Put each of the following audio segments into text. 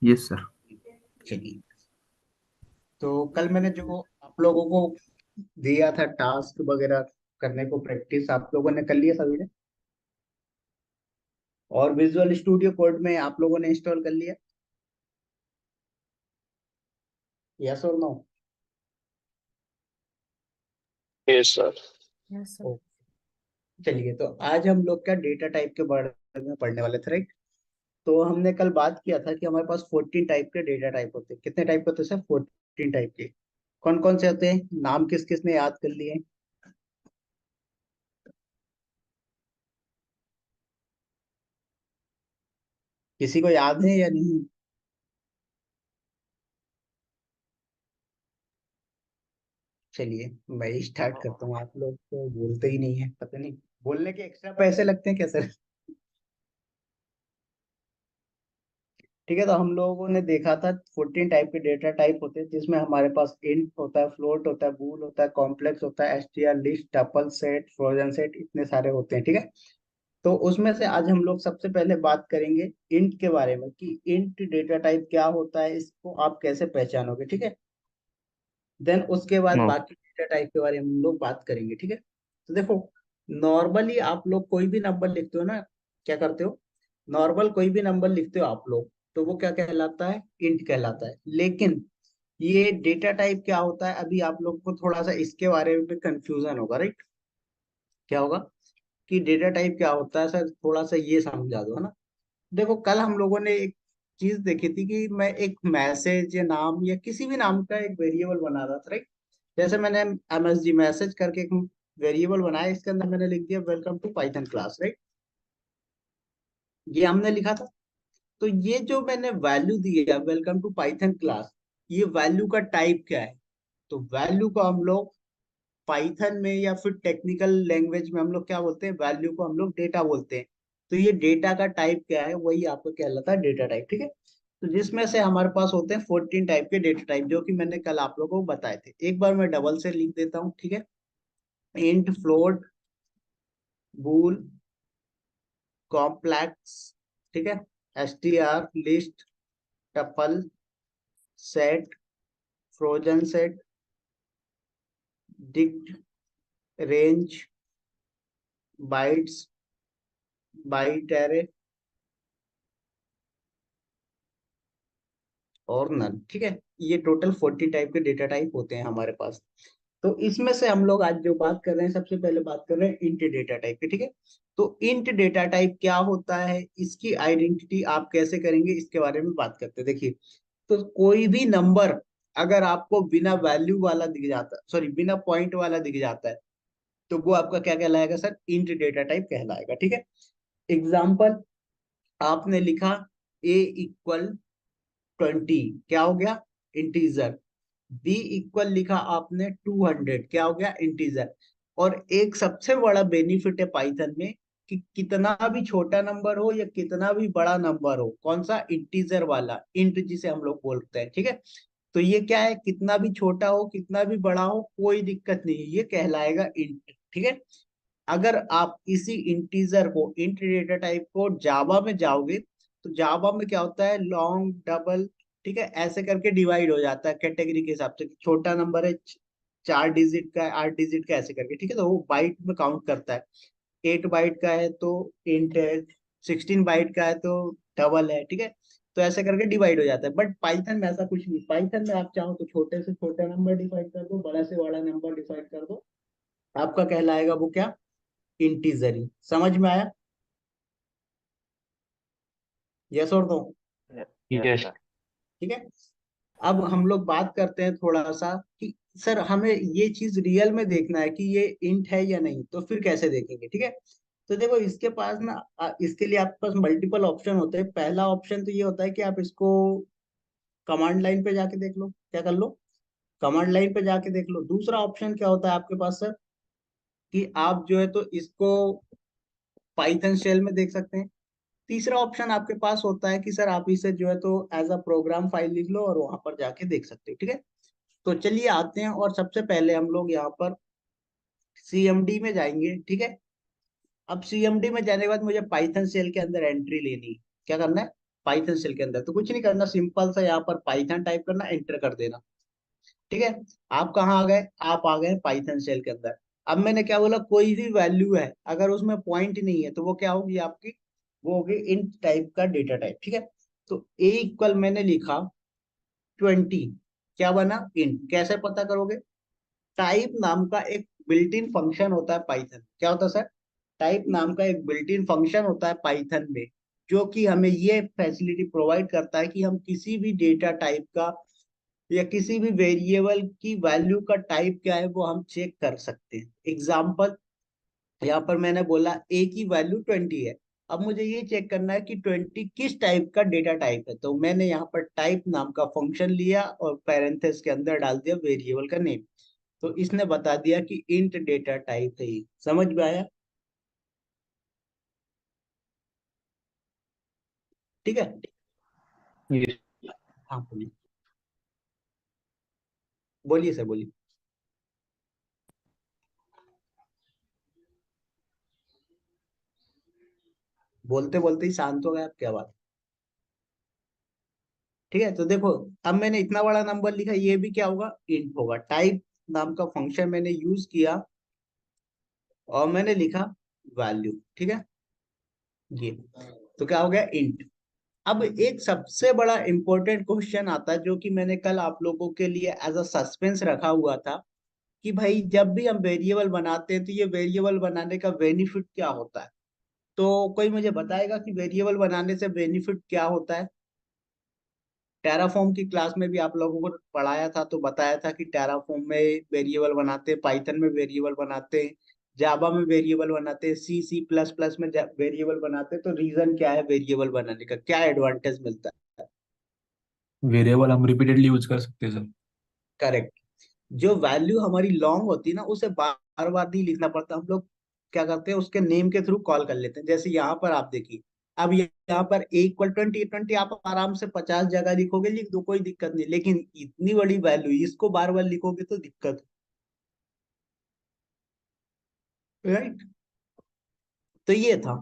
Yes sir. चलिए, तो कल मैंने जो आप लोगों को दिया था टास्क वगैरह करने को, प्रैक्टिस आप लोगों ने कर लिया सभी ने? और विजुअल स्टूडियो कोड में आप लोगों ने इंस्टॉल कर लिया? यस और no? Yes sir. Yes sir. चलिए, तो आज हम लोग क्या डेटा टाइप के बारे में पढ़ने वाले थे, राइट? तो हमने कल बात किया था कि हमारे पास 14 टाइप के डेटा टाइप होते हैं। कितने टाइप के होते हैं सर? 14 टाइप के। कौन कौन से होते हैं, नाम किस किस ने याद कर लिए? किसी को याद है या नहीं? चलिए, मैं स्टार्ट करता हूँ। आप लोग तो बोलते ही नहीं है, पता नहीं बोलने के एक्स्ट्रा पैसे लगते हैं क्या सर? ठीक है, तो हम लोगों ने देखा था 14 टाइप के डेटा टाइप होते हैं, जिसमें हमारे पास इंट होता है, फ्लोट होता है, बूल होता है, कॉम्प्लेक्स होता है, str, list, tuple, set, frozen set, इतने सारे होते हैं। ठीक है, तो उसमें से आज हम लोग सबसे पहले बात करेंगे इंट के बारे में, कि इंट डेटा टाइप क्या होता है, इसको आप कैसे पहचानोगे। ठीक है, देन उसके बाद नो। बाकी डेटा टाइप के बारे में हम लोग बात करेंगे। ठीक है, तो देखो, नॉर्मली आप लोग कोई भी नंबर लिखते हो ना, क्या करते हो? नॉर्मल कोई भी नंबर लिखते हो आप लोग, तो वो क्या कहलाता है? इंट कहलाता है। लेकिन ये डेटा टाइप क्या होता है, अभी आप लोग को थोड़ा सा इसके बारे में कंफ्यूजन होगा, राइट? क्या होगा कि डेटा टाइप क्या होता है सर, थोड़ा सा ये समझा दो, है ना? देखो, कल हम लोगों ने एक चीज देखी थी कि मैं एक मैसेज या नाम या किसी भी नाम का एक वेरिएबल बना रहा था, राइट? जैसे मैंने एमएसजी मैसेज करके एक वेरिएबल बनाया, इसके अंदर मैंने लिख दिया welcome to Python class, right? ये हमने लिखा था। तो ये जो मैंने वैल्यू दी है वेलकम टू पाइथन क्लास, ये वैल्यू का टाइप क्या है? तो वैल्यू को हम लोग पाइथन में या फिर टेक्निकल लैंग्वेज में हम लोग क्या बोलते हैं? वैल्यू को हम लोग डेटा बोलते हैं। तो ये डेटा का टाइप क्या है, वही आपको कहलाता है डेटा टाइप। ठीक है, तो जिसमें से हमारे पास होते हैं 14 टाइप के डेटा टाइप, जो कि मैंने कल आप लोगों को बताए थे। एक बार मैं डबल से लिख देता हूँ, ठीक है? इंट, फ्लोट, बूल, कॉम्प्लेक्स, ठीक है, str, list, tuple, set, frozen set, dict, range, bytes, byte array और नन। ठीक है, ये टोटल 40 टाइप के डेटा टाइप होते हैं हमारे पास। तो इसमें से हम लोग आज जो बात कर रहे हैं, सबसे पहले बात कर रहे हैं इंट डेटा टाइप की। ठीक है, तो इंट डेटा टाइप क्या होता है, इसकी आइडेंटिटी आप कैसे करेंगे, इसके बारे में बात करते हैं। देखिए, तो कोई भी नंबर अगर आपको बिना वैल्यू वाला दिख जाता है, सॉरी बिना पॉइंट वाला दिख जाता है, तो वो आपका क्या कहलाएगा सर? इंट डेटा टाइप कहलाएगा। ठीक है, एग्जाम्पल, आपने लिखा ए इक्वल 20, क्या हो गया? इंटीजर। बी इक्वल लिखा आपने 200, क्या हो गया? इंटीजर। और एक सबसे बड़ा बेनिफिट है पाइथन में, कि कितना भी छोटा नंबर हो या कितना भी बड़ा नंबर हो, कौन सा? इंटीजर वाला, इंट जिसे हम लोग बोलते हैं। ठीक है, तो ये क्या है, कितना भी छोटा हो कितना भी बड़ा हो, कोई दिक्कत नहीं है, ये कहलाएगा इंट। ठीक है, अगर आप इसी इंटीजर को, इंट डेटा टाइप को जावा में जाओगे, तो जावा में क्या होता है? लॉन्ग, डबल, ठीक है, ऐसे करके डिवाइड हो जाता है कैटेगरी के हिसाब से। छोटा नंबर है 4 डिजिट का है, 8 डिजिट का, ऐसे करके। ठीक है, तो वो बाइट में काउंट करता है। 8 बाइट का है तो इंट है, 16 बाइट का है तो डबल है। ठीक है, तो ऐसे करके डिवाइड हो जाता है। बट पाइथन में ऐसा कुछ नहीं। पाइथन में आप चाहो तो छोटे से छोटा नंबर डिफाइन कर दो, बड़ा से बड़ा नंबर डिफाइन कर दो, आपका कहलाएगा वो क्या? इंटीजर ही। समझ में आया? यस और नो? यस। ठीक है, अब हम लोग बात करते हैं थोड़ा सा कि सर हमें ये चीज रियल में देखना है कि ये इंट है या नहीं, तो फिर कैसे देखेंगे? ठीक है, तो देखो, इसके पास ना इसके लिए आपके पास मल्टीपल ऑप्शन होते हैं। पहला ऑप्शन तो ये होता है कि आप इसको कमांड लाइन पे जाके देख लो, क्या कर लो? कमांड लाइन पे जाके देख लो। दूसरा ऑप्शन क्या होता है आपके पास सर, कि आप जो है तो इसको पाइथन शेल में देख सकते हैं। तीसरा ऑप्शन आपके पास होता है कि सर आप इसे जो है तो एज अ प्रोग्राम फाइल लिख लो और वहां पर जाके देख सकते हो। ठीक है, तो चलिए आते हैं, और सबसे पहले हम लोग यहाँ पर सीएमडी में जाएंगे। ठीक है, अब सीएमडी में जाने के बाद मुझे पाइथन सेल के अंदर एंट्री लेनी है। क्या करना है? पाइथन शेल के अंदर। तो कुछ नहीं करना, सिंपल सा यहाँ पर पाइथन टाइप करना, एंटर कर देना। ठीक है, आप कहाँ आ गए, आप आ गए पाइथन शेल के अंदर। अब मैंने क्या बोला, कोई भी वैल्यू है अगर उसमें पॉइंट नहीं है तो वो क्या होगी आपकी, वो होगी इंट टाइप का डेटा टाइप। ठीक है, तो ए इक्वल मैंने लिखा 20, क्या बना, इंट। कैसे पता करोगे, टाइप नाम का एक बिल्ट इन फंक्शन होता है पाइथन। क्या होता है सर, टाइप नाम का एक बिल्ट इन फंक्शन होता है पाइथन में, जो कि हमें ये फैसिलिटी प्रोवाइड करता है कि हम किसी भी डेटा टाइप का या किसी भी वेरिएबल की वैल्यू का टाइप क्या है वो हम चेक कर सकते हैं। एग्जाम्पल, यहाँ पर मैंने बोला ए की वैल्यू 20 है। अब मुझे ये चेक करना है कि 20 किस टाइप का डेटा टाइप है, तो मैंने यहाँ पर टाइप नाम का फंक्शन लिया और पैरेंथेसिस के अंदर डाल दिया वेरिएबल का नेम। तो इसने बता दिया कि इंट डेटा टाइप है ये। समझ में आया? ठीक है। ये हाँ बोलिए, बोलिए सर बोलिए। बोलते बोलते ही शांत हो गए आप, क्या बात। ठीक है, तो देखो, अब मैंने इतना बड़ा नंबर लिखा, ये भी क्या होगा, इंट होगा। टाइप नाम का फंक्शन मैंने यूज किया और मैंने लिखा वैल्यू। ठीक है, ये तो क्या हो गया, इंट। अब एक सबसे बड़ा इंपॉर्टेंट क्वेश्चन आता है जो कि मैंने कल आप लोगों के लिए एज अ सस्पेंस रखा हुआ था, कि भाई जब भी हम वेरिएबल बनाते हैं तो ये वेरिएबल बनाने का बेनिफिट क्या होता है। तो कोई मुझे बताएगा कि वेरिएबल बनाने से बेनिफिट क्या होता है। टेराफॉर्म की क्लास में भी आप लोगों को पढ़ाया था, तो बताया था कि टेराफॉर्म में वेरिएबल बनाते हैं, पाइथन में वेरिएबल बनाते हैं, जावा में वेरिएबल बनाते हैं, सी प्लस प्लस में वेरिएबल बनाते हैं। तो रीजन क्या है वेरिएबल बनाने का, क्या एडवांटेज मिलता है। वेरिएबल हम रिपीटेडली यूज कर सकते हैं सर। करेक्ट। जो वैल्यू हमारी लॉन्ग होती है ना, उसे बार बार नहीं लिखना पड़ता, हम लोग क्या करते हैं उसके नेम के थ्रू कॉल कर लेते हैं। जैसे यहाँ पर आप देखिए, अब यहाँ पर ए इक्वल 20, आप आराम से 50 जगह लिखोगे, लिख दो, कोई दिक्कत नहीं। लेकिन इतनी बड़ी वैल्यू इसको बार बार लिखोगे तो दिक्कत, राइट। तो ये था।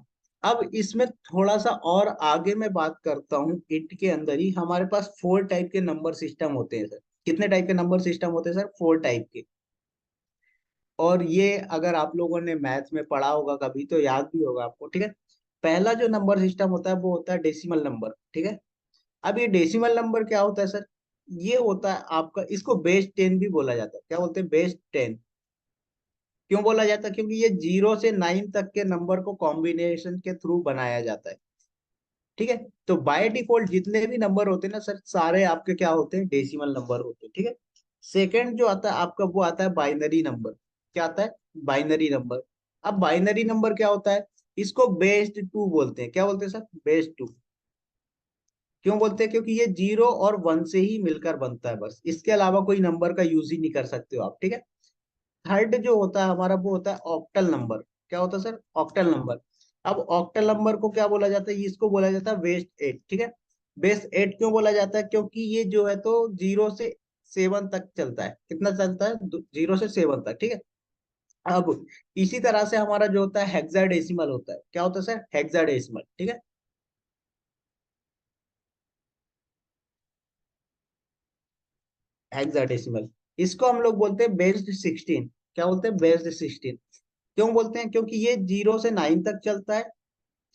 अब इसमें थोड़ा सा और आगे मैं बात करता हूँ, इट के अंदर ही हमारे पास 4 टाइप के नंबर सिस्टम होते हैं सर। कितने टाइप के नंबर सिस्टम होते हैं सर, 4 टाइप के। और ये अगर आप लोगों ने मैथ्स में पढ़ा होगा कभी तो याद भी होगा आपको। ठीक है, पहला जो नंबर सिस्टम होता है वो होता है डेसिमल नंबर। ठीक है, अब ये डेसिमल नंबर क्या होता है सर, ये होता है आपका, इसको बेस 10 भी बोला जाता है। क्या बोलते हैं, बेस 10। क्यों बोला जाता है, क्योंकि ये 0 से 9 तक के नंबर को कॉम्बिनेशन के थ्रू बनाया जाता है। ठीक है, तो बाय डिफॉल्ट जितने भी नंबर होते हैं ना सर, सारे आपके क्या होते हैं, डेसिमल नंबर होते हैं। ठीक है, सेकंड जो आता है आपका वो आता है बाइनरी नंबर। क्या आता है, बाइनरी नंबर। अब बाइनरी नंबर क्या होता है, इसको बेस्ड टू बोलते हैं। क्या बोलते हैं सर, बेस्ड टू। क्यों बोलते हैं, क्योंकि ये 0 और 1 से ही मिलकर बनता है, बस इसके अलावा कोई नंबर का यूज ही नहीं कर सकते हो आप। ठीक है, थर्ड जो होता है हमारा वो होता है ऑक्टल नंबर। क्या होता है सर, ऑक्टल नंबर। अब ऑक्टल नंबर को क्या बोला जाता है, इसको बोला जाता है बेस्ट 8। ठीक है, बेस्ट 8 क्यों बोला जाता है, क्योंकि ये जो है तो 0 से 7 तक चलता है। कितना चलता है, 0 से 7 तक। ठीक है, अब इसी तरह से हमारा जो होता है हेक्साडेसिमल होता है। क्या होता है सर, हेक्साडेसिमल। ठीक है, हेक्साडेसिमल, इसको हम लोग बोलते हैं बेस्ड 16। क्या बोलते हैं, बेस्ड 16। क्यों बोलते हैं, क्योंकि ये 0 से 9 तक चलता है।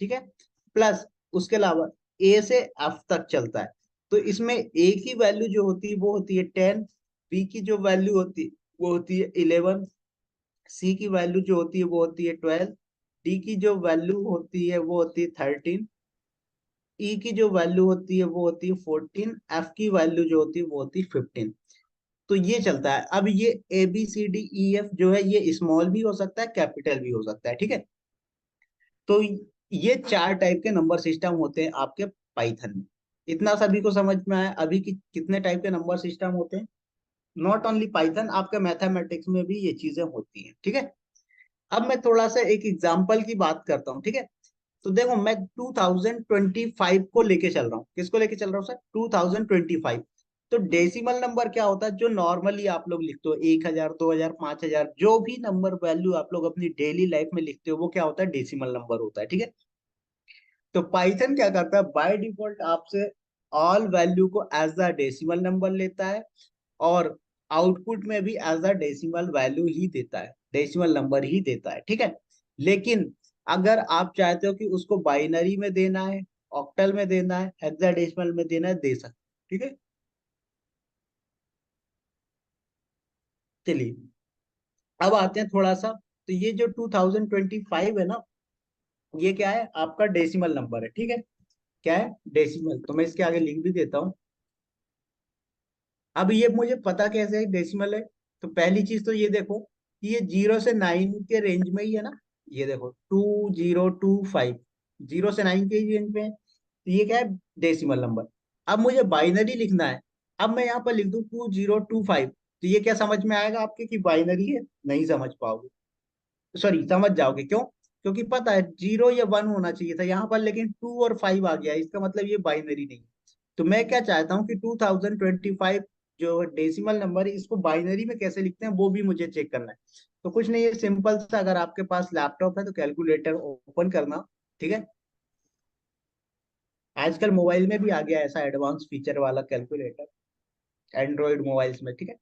ठीक है, प्लस उसके अलावा ए से एफ तक चलता है। तो इसमें ए की वैल्यू जो होती है वो होती है 10, बी की जो वैल्यू होती है वो होती है 11, सी की वैल्यू जो होती है वो होती है 12, डी की जो वैल्यू होती है वो होती है 13, ई की जो वैल्यू होती है वो होती है 14, एफ की वैल्यू जो होती है वो होती है 15। तो ये चलता है। अब ये A B C D E F जो है ये स्मॉल भी हो सकता है, कैपिटल भी हो सकता है। ठीक है, तो ये 4 टाइप के नंबर सिस्टम होते हैं आपके पाइथन में। इतना सभी को समझ में आया अभी कि कितने टाइप के नंबर सिस्टम होते हैं। नॉट ओनली पाइथन, आपके मैथमेटिक्स में भी ये चीजें होती हैं। ठीक है, अब मैं थोड़ा सा एक एग्जांपल की बात करता हूँ। ठीक है, तो देखो मैं 2025 को लेके चल रहा हूँ। किसको लेके चल रहा हूँ सर, 2025। तो डेसिमल नंबर क्या होता है, जो नॉर्मली आप लोग लिखते हो, 1000, 2000, 5000, जो भी नंबर वैल्यू आप लोग अपनी डेली लाइफ में लिखते हो वो क्या होता है, डेसिमल नंबर होता है। ठीक है, तो पाइथन क्या करता है, बाय डिफॉल्ट आपसे ऑल वैल्यू को एज अ डेसिमल नंबर लेता है, और आउटपुट में भी एज अ डेसिमल वैल्यू ही देता है, डेसिमल नंबर ही देता है, ठीक है। लेकिन अगर आप चाहते हो कि उसको बाइनरी में देना है, ऑक्टल में देना है, हेक्साडेसिमल में देना है, दे सकते, ठीक है। चलिए अब आते हैं थोड़ा सा, तो ये जो 2025 है ना, ये क्या है, आपका डेसिमल नंबर है, ठीक है। क्या है, डेसिमल। तो मैं इसके आगे लिख भी देता हूँ। अब ये मुझे पता कैसे है डेसिमल है, तो पहली चीज तो ये देखो कि ये 0 से 9 के रेंज में ही है ना। ये देखो 2025, 0 से 9 के रेंज में है, तो ये क्या है, डेसिमल नंबर। अब मुझे बाइनरी लिखना है, अब मैं यहाँ पर लिख दूं 2025, तो ये क्या समझ में आएगा आपके कि बाइनरी है? नहीं समझ पाओगे, सॉरी समझ जाओगे, क्यों? क्योंकि पता है 0 या 1 होना चाहिए था यहाँ पर, लेकिन 2 और 5 आ गया, इसका मतलब ये बाइनरी नहीं है। तो मैं क्या चाहता हूँ कि 2025 जो डेसिमल नंबर है, इसको बाइनरी में कैसे लिखते हैं वो भी मुझे चेक करना है। तो कुछ नहीं है, सिंपल सा, अगर आपके पास लैपटॉप है तो कैलकुलेटर ओपन करना, ठीक है। आजकल मोबाइल में भी आ गया ऐसा एडवांस फीचर वाला कैलकुलेटर, एंड्रॉइड मोबाइल्स में, ठीक है।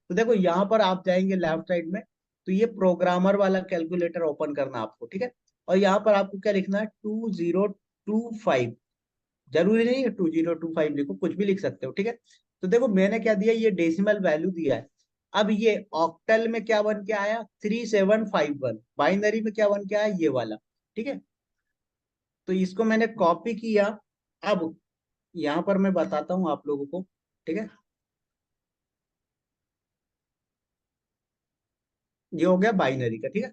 तो देखो यहाँ पर आप जाएंगे लेफ्ट साइड में, तो ये प्रोग्रामर वाला कैलकुलेटर ओपन करना आपको, ठीक है। और यहाँ पर आपको क्या लिखना है, 2025। जरूरी नहीं है 2025 लिखो, कुछ भी लिख सकते हो, ठीक है। तो देखो मैंने क्या दिया, ये डेसिमल वैल्यू दिया है। अब ये ऑक्टल में क्या बन के आया, 3751, बाइनरी में क्या बन के आया, ये वाला, ठीक है। तो इसको मैंने कॉपी किया। अब यहाँ पर मैं बताता हूँ आप लोगों को, ठीक है। ये हो गया बाइनरी का, ठीक है।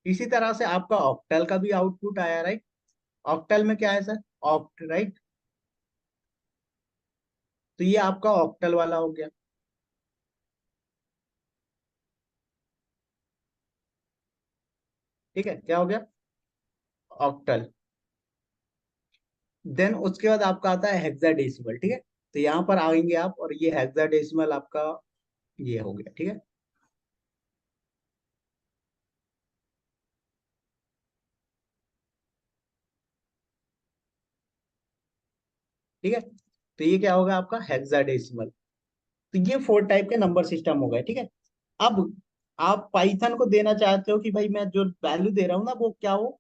इसी तरह से आपका ऑक्टल का भी आउटपुट आया, राइट। ऑक्टल में क्या है सर, ऑक्ट, राइट। तो ये आपका ऑक्टल वाला हो गया, ठीक है। क्या हो गया, ऑक्टल। देन उसके बाद आपका आता है हेक्साडेसिमल, ठीक है। तो यहाँ पर आएंगे आप, और ये हेक्साडेसिमल आपका ये हो गया, ठीक है। ठीक है, तो ये क्या होगा आपका हेक्साडेसिमल। तो ये 4 टाइप के नंबर सिस्टम हो गए, ठीक है। अब आप पाइथन को देना चाहते हो कि भाई मैं जो वैल्यू दे रहा हूँ ना वो क्या हो,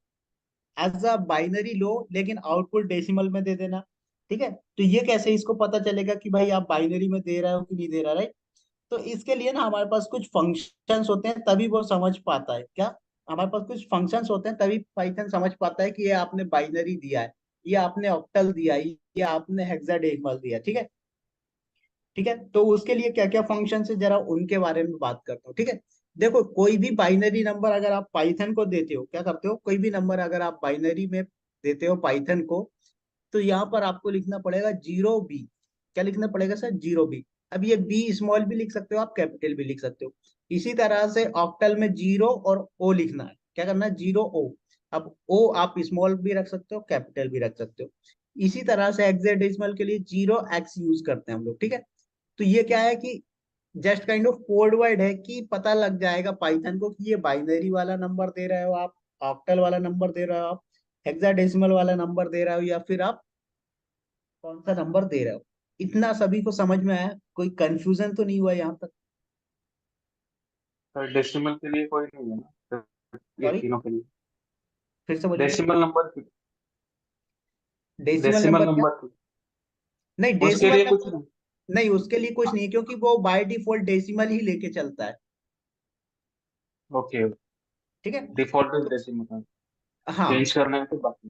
एज अ बाइनरी लो, लेकिन आउटपुट डेसिमल में दे देना, ठीक है। तो ये कैसे इसको पता चलेगा कि भाई आप बाइनरी में दे रहे हो कि नहीं दे रहा, राइट। तो इसके लिए ना हमारे पास कुछ फंक्शंस होते हैं, तभी वो समझ पाता है क्या, हमारे पास कुछ फंक्शंस होते हैं तभी पाइथन समझ पाता है कि ये आपने बाइनरी दिया है, ये आपने ऑक्टल दिया है, ये आपने हेक्साडेसिमल दिया, ठीक है। ठीक है, तो उसके लिए क्या क्या फंक्शन है, जरा उनके बारे में बात करता हूँ, ठीक है। देखो कोई भी बाइनरी नंबर अगर आप पाइथन को देते हो, क्या करते हो, कोई भी नंबर अगर आप बाइनरी में देते हो पाइथन को, तो यहाँ पर आपको लिखना पड़ेगा 0 बी। क्या लिखना पड़ेगा सर, 0 बी। अब ये बी स्मॉल भी लिख सकते हो आप, कैपिटल भी लिख सकते हो। इसी तरह से ऑक्टल में 0 और O लिखना है, क्या करना है, 0 O। अब O आप स्मॉल भी रख सकते हो, कैपिटल भी रख सकते हो। इसी तरह से हेक्साडेसिमल के लिए 0x यूज करते हैं हम लोग, ठीक है। तो ये क्या है कि just kind of code word है, कि पता लग जाएगा पाइथन को कि ये बाइनरी वाला नंबर दे रहे हो आप, ऑक्टल वाला नंबर दे रहे हो आप, हेक्साडेसिमल वाला नंबर दे रहे हो, या फिर आप कौन सा नंबर दे रहे हो। इतना सभी को समझ में आया, कोई कंफ्यूजन तो नहीं हुआ यहाँ तक? सर डेसिमल के लिए कोई नहीं है ना, ये सॉरी, तीनों के लिए फिर से बोलिए। Decimal number, decimal decimal number क्या? नंबर नहीं, उसके डेसिमल लिए कुछ नंबर नहीं। नहीं, उसके लिए कुछ नहीं है, क्योंकि वो बाय डिफॉल्ट डेसिमल ही लेके चलता है, ओके, ठीक है। डिफॉल्ट तो डेसिमल हाँ, चेंज करना है तो बाकी।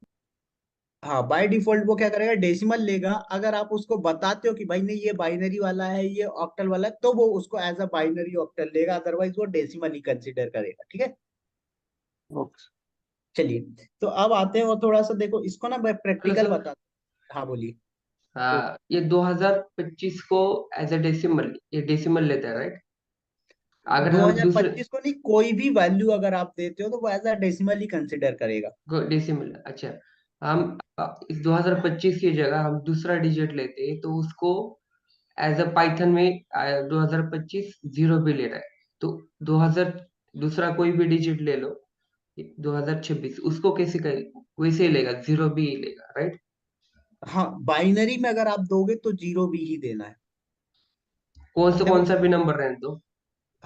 हाँ बाय डिफॉल्ट वो क्या करेगा, डेसिमल लेगा। अगर आप उसको बताते हो कि भाई नहीं ये बाइनरी वाला है, ये ऑक्टल वाला है, तो वो उसको एज अ बाइनरी ऑक्टल लेगा, अदरवाइज वो डेसिमल ही कंसिडर करेगा, ठीक है। ओके। चलिए, तो अब आते हैं, और थोड़ा सा देखो इसको ना मैं हेलो प्रैक्टिकल सर। बता। हाँ बोलिए। हाँ, ये 2025 को एज अ डेसिमल, ये डेसिमल लेता है राइट? अगर हम दूसरे 2025 को नहीं, कोई भी वैल्यू अगर आप देते हो तो वो एज अ डेसिमल ही कंसिडर करेगा। डेसिमल, अच्छा। हम इस 2025 की जगह हम दूसरा डिजिट लेते हैं तो उसको एज अ पाइथन में 2025 जीरो भी ले रहा है, तो 2000 दूसरा कोई भी डिजिट ले लो, 2026 उसको कैसे कर, वैसे ही लेगा, जीरो भी ही लेगा, राइट? हाँ, बाइनरी में अगर आप दोगे तो जीरो भी ही देना है। देखो, कौन सा भी नंबर रहने दो।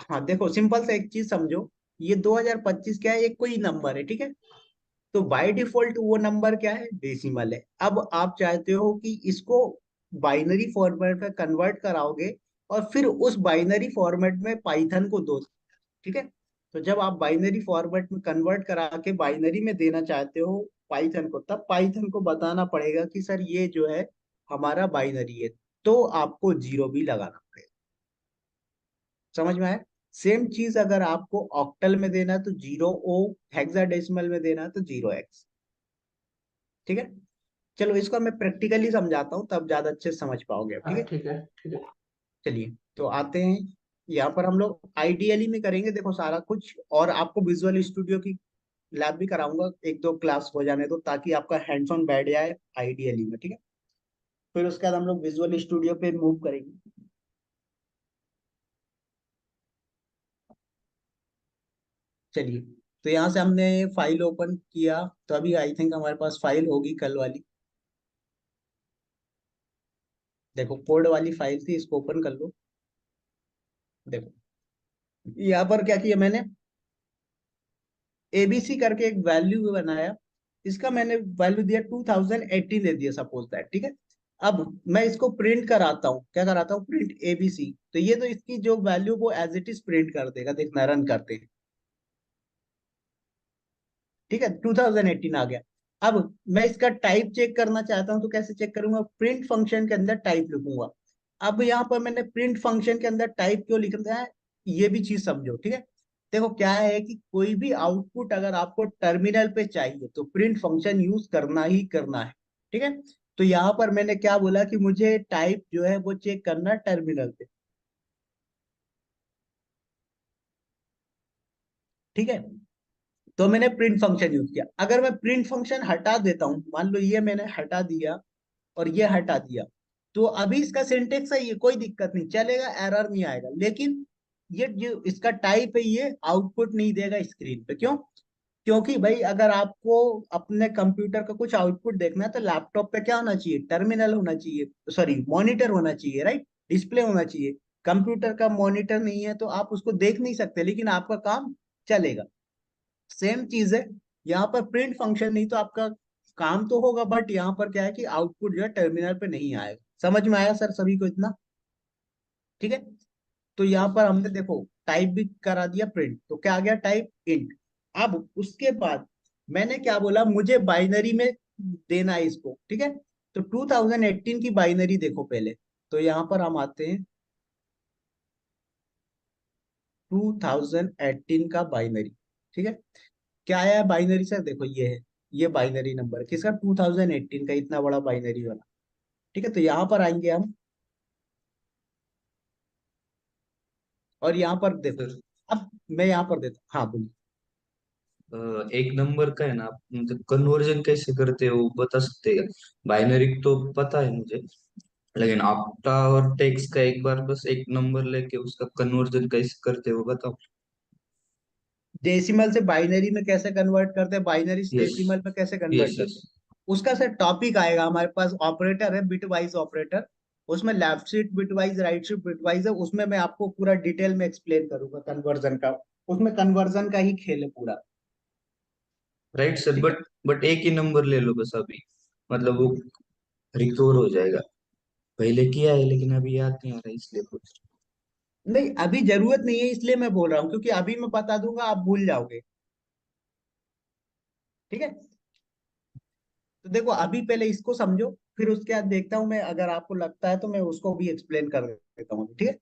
हाँ देखो, सिंपल से एक चीज समझो, ये 2025 क्या है, एक कोई नंबर है, ठीक है। तो बाय डिफॉल्ट वो नंबर क्या है, डेसिमल है। अब आप चाहते हो कि इसको बाइनरी फॉर्मेट में कन्वर्ट कराओगे और फिर उस बाइनरी फॉर्मेट में पाइथन को दो, ठीक है। तो जब आप बाइनरी फॉर्मेट में कन्वर्ट करा के बाइनरी में देना चाहते हो पाइथन को, तब पाइथन को बताना पड़ेगा कि सर ये जो है हमारा बाइनरी है, तो आपको जीरो भी लगाना पड़ेगा। समझ में आया? सेम चीज अगर आपको ऑक्टल में देना है तो जीरो ओ, हेक्साडेसिमल में देना है तो जीरो एक्स, ठीक है। चलो इसको मैं प्रैक्टिकली समझाता हूँ, तब ज्यादा अच्छे से समझ पाओगे, ठीक हाँ है। ठीक है, ठीक है। चलिए तो आते हैं, यहाँ पर हम लोग आइडियली में करेंगे, देखो सारा कुछ, और आपको विजुअल स्टूडियो की लैब भी कराऊंगा, एक दो क्लास हो जाने दो ताकि आपका हैंड्स ऑन बैठ जाए आइडियली में, ठीक है। फिर उसके बाद हम लोग विजुअल स्टूडियो पे मूव करेंगे। चलिए, तो यहाँ से हमने फाइल ओपन किया, तो अभी आई थिंक हमारे पास फाइल होगी कल वाली। देखो कोड वाली फाइल थी, इसको ओपन कर लो। देखो यहाँ पर क्या किया मैंने, एबीसी करके एक वैल्यू बनाया, इसका मैंने वैल्यू दिया 2018 दे दिया सपोज दैट, ठीक है। अब मैं इसको प्रिंट कराता हूँ, क्या कराता हूँ, प्रिंट एबीसी, तो ये तो इसकी जो वैल्यू वो एज इट इज प्रिंट कर देगा, देखना रन करते हैं, ठीक है। 2018 आ गया। अब मैं इसका टाइप चेक करना चाहता हूं, तो कैसे चेक करूंगा, प्रिंट फंक्शन के अंदर टाइप लिखूंगा। अब यहाँ पर मैंने प्रिंट फंक्शन के अंदर टाइप क्यों लिखना है, ये भी चीज समझो, ठीक है। देखो क्या है कि कोई भी आउटपुट अगर आपको टर्मिनल पे चाहिए तो प्रिंट फंक्शन यूज करना ही करना है, ठीक है। तो यहाँ पर मैंने क्या बोला कि मुझे टाइप जो है वो चेक करना है टर्मिनल पे, ठीक है। तो मैंने प्रिंट फंक्शन यूज किया। अगर मैं प्रिंट फंक्शन हटा देता हूं, मान लो ये मैंने हटा दिया और ये हटा दिया, तो अभी इसका सिंटेक्स सही है, कोई दिक्कत नहीं, चलेगा, एरर नहीं आएगा। लेकिन ये जो इसका टाइप है ये आउटपुट नहीं देगा स्क्रीन पे, क्यों? क्योंकि भाई अगर आपको अपने कंप्यूटर का कुछ आउटपुट देखना है तो लैपटॉप पे क्या होना चाहिए, टर्मिनल होना चाहिए, सॉरी मॉनिटर होना चाहिए, राइट, डिस्प्ले होना चाहिए। कंप्यूटर का मॉनिटर नहीं है तो आप उसको देख नहीं सकते, लेकिन आपका काम चलेगा। सेम चीज है, यहाँ पर प्रिंट फंक्शन नहीं तो आपका काम तो होगा, बट यहाँ पर क्या है कि आउटपुट जो है टर्मिनल पे नहीं आएगा। समझ में आया सर सभी को इतना? ठीक है। तो यहाँ पर हमने देखो टाइप भी करा दिया प्रिंट, तो क्या आ गया, टाइप इंट। अब उसके बाद मैंने क्या बोला, मुझे बाइनरी में देना है इसको, ठीक है। तो 2018 की बाइनरी देखो पहले, तो यहाँ पर हम आते हैं 2018 का बाइनरी, ठीक है। क्या आया है बाइनरी सर, देखो ये है, ये बाइनरी नंबर किसका, 2018 का, इतना बड़ा बाइनरी वाला, ठीक है। तो यहाँ पर आएंगे हम, और यहाँ पर देखो, सर, अब मैं यहाँ पर देता हूँ, हाँ बोलिए। एक नंबर का है ना, आप मतलब कन्वर्जन कैसे करते हो बता सकते हैं? बाइनरी तो पता है मुझे, लेकिन ऑक्टा और टेक्स्ट का एक बार बस एक नंबर लेके उसका कन्वर्जन कैसे करते हो बताओ। डेसिमल से बाइनरी में कैसे कन्वर्ट करते हैं, बाइनरी से यस, डेसिमल में कैसे यस, कन्वर्ट यस। करते हैं, उसका सर टॉपिक आएगा हमारे पास, ऑपरेटर है बिट वाइज ऑपरेटर, उसमें left shift bit wise, right shift bit wise है, उसमें मैं आपको पूरा डिटेल में एक्सप्लेन करूंगा कन्वर्जन का, उसमें कन्वर्जन का ही खेल है पूरा, राइट सर, ठीक है। बट एक ही नंबर ले लो बस अभी, मतलब वो रिकवर हो जाएगा। पहले किया है लेकिन अभी याद नहीं आ रहा इसलिए कुछ। नहीं अभी जरूरत नहीं है, इसलिए मैं बोल रहा हूँ, क्योंकि अभी मैं बता दूंगा आप भूल जाओगे, ठीक है। तो देखो अभी पहले इसको समझो, फिर उसके बाद देखता हूँ मैं, अगर आपको लगता है तो मैं उसको भी एक्सप्लेन कर देता हूँ, ठीक है।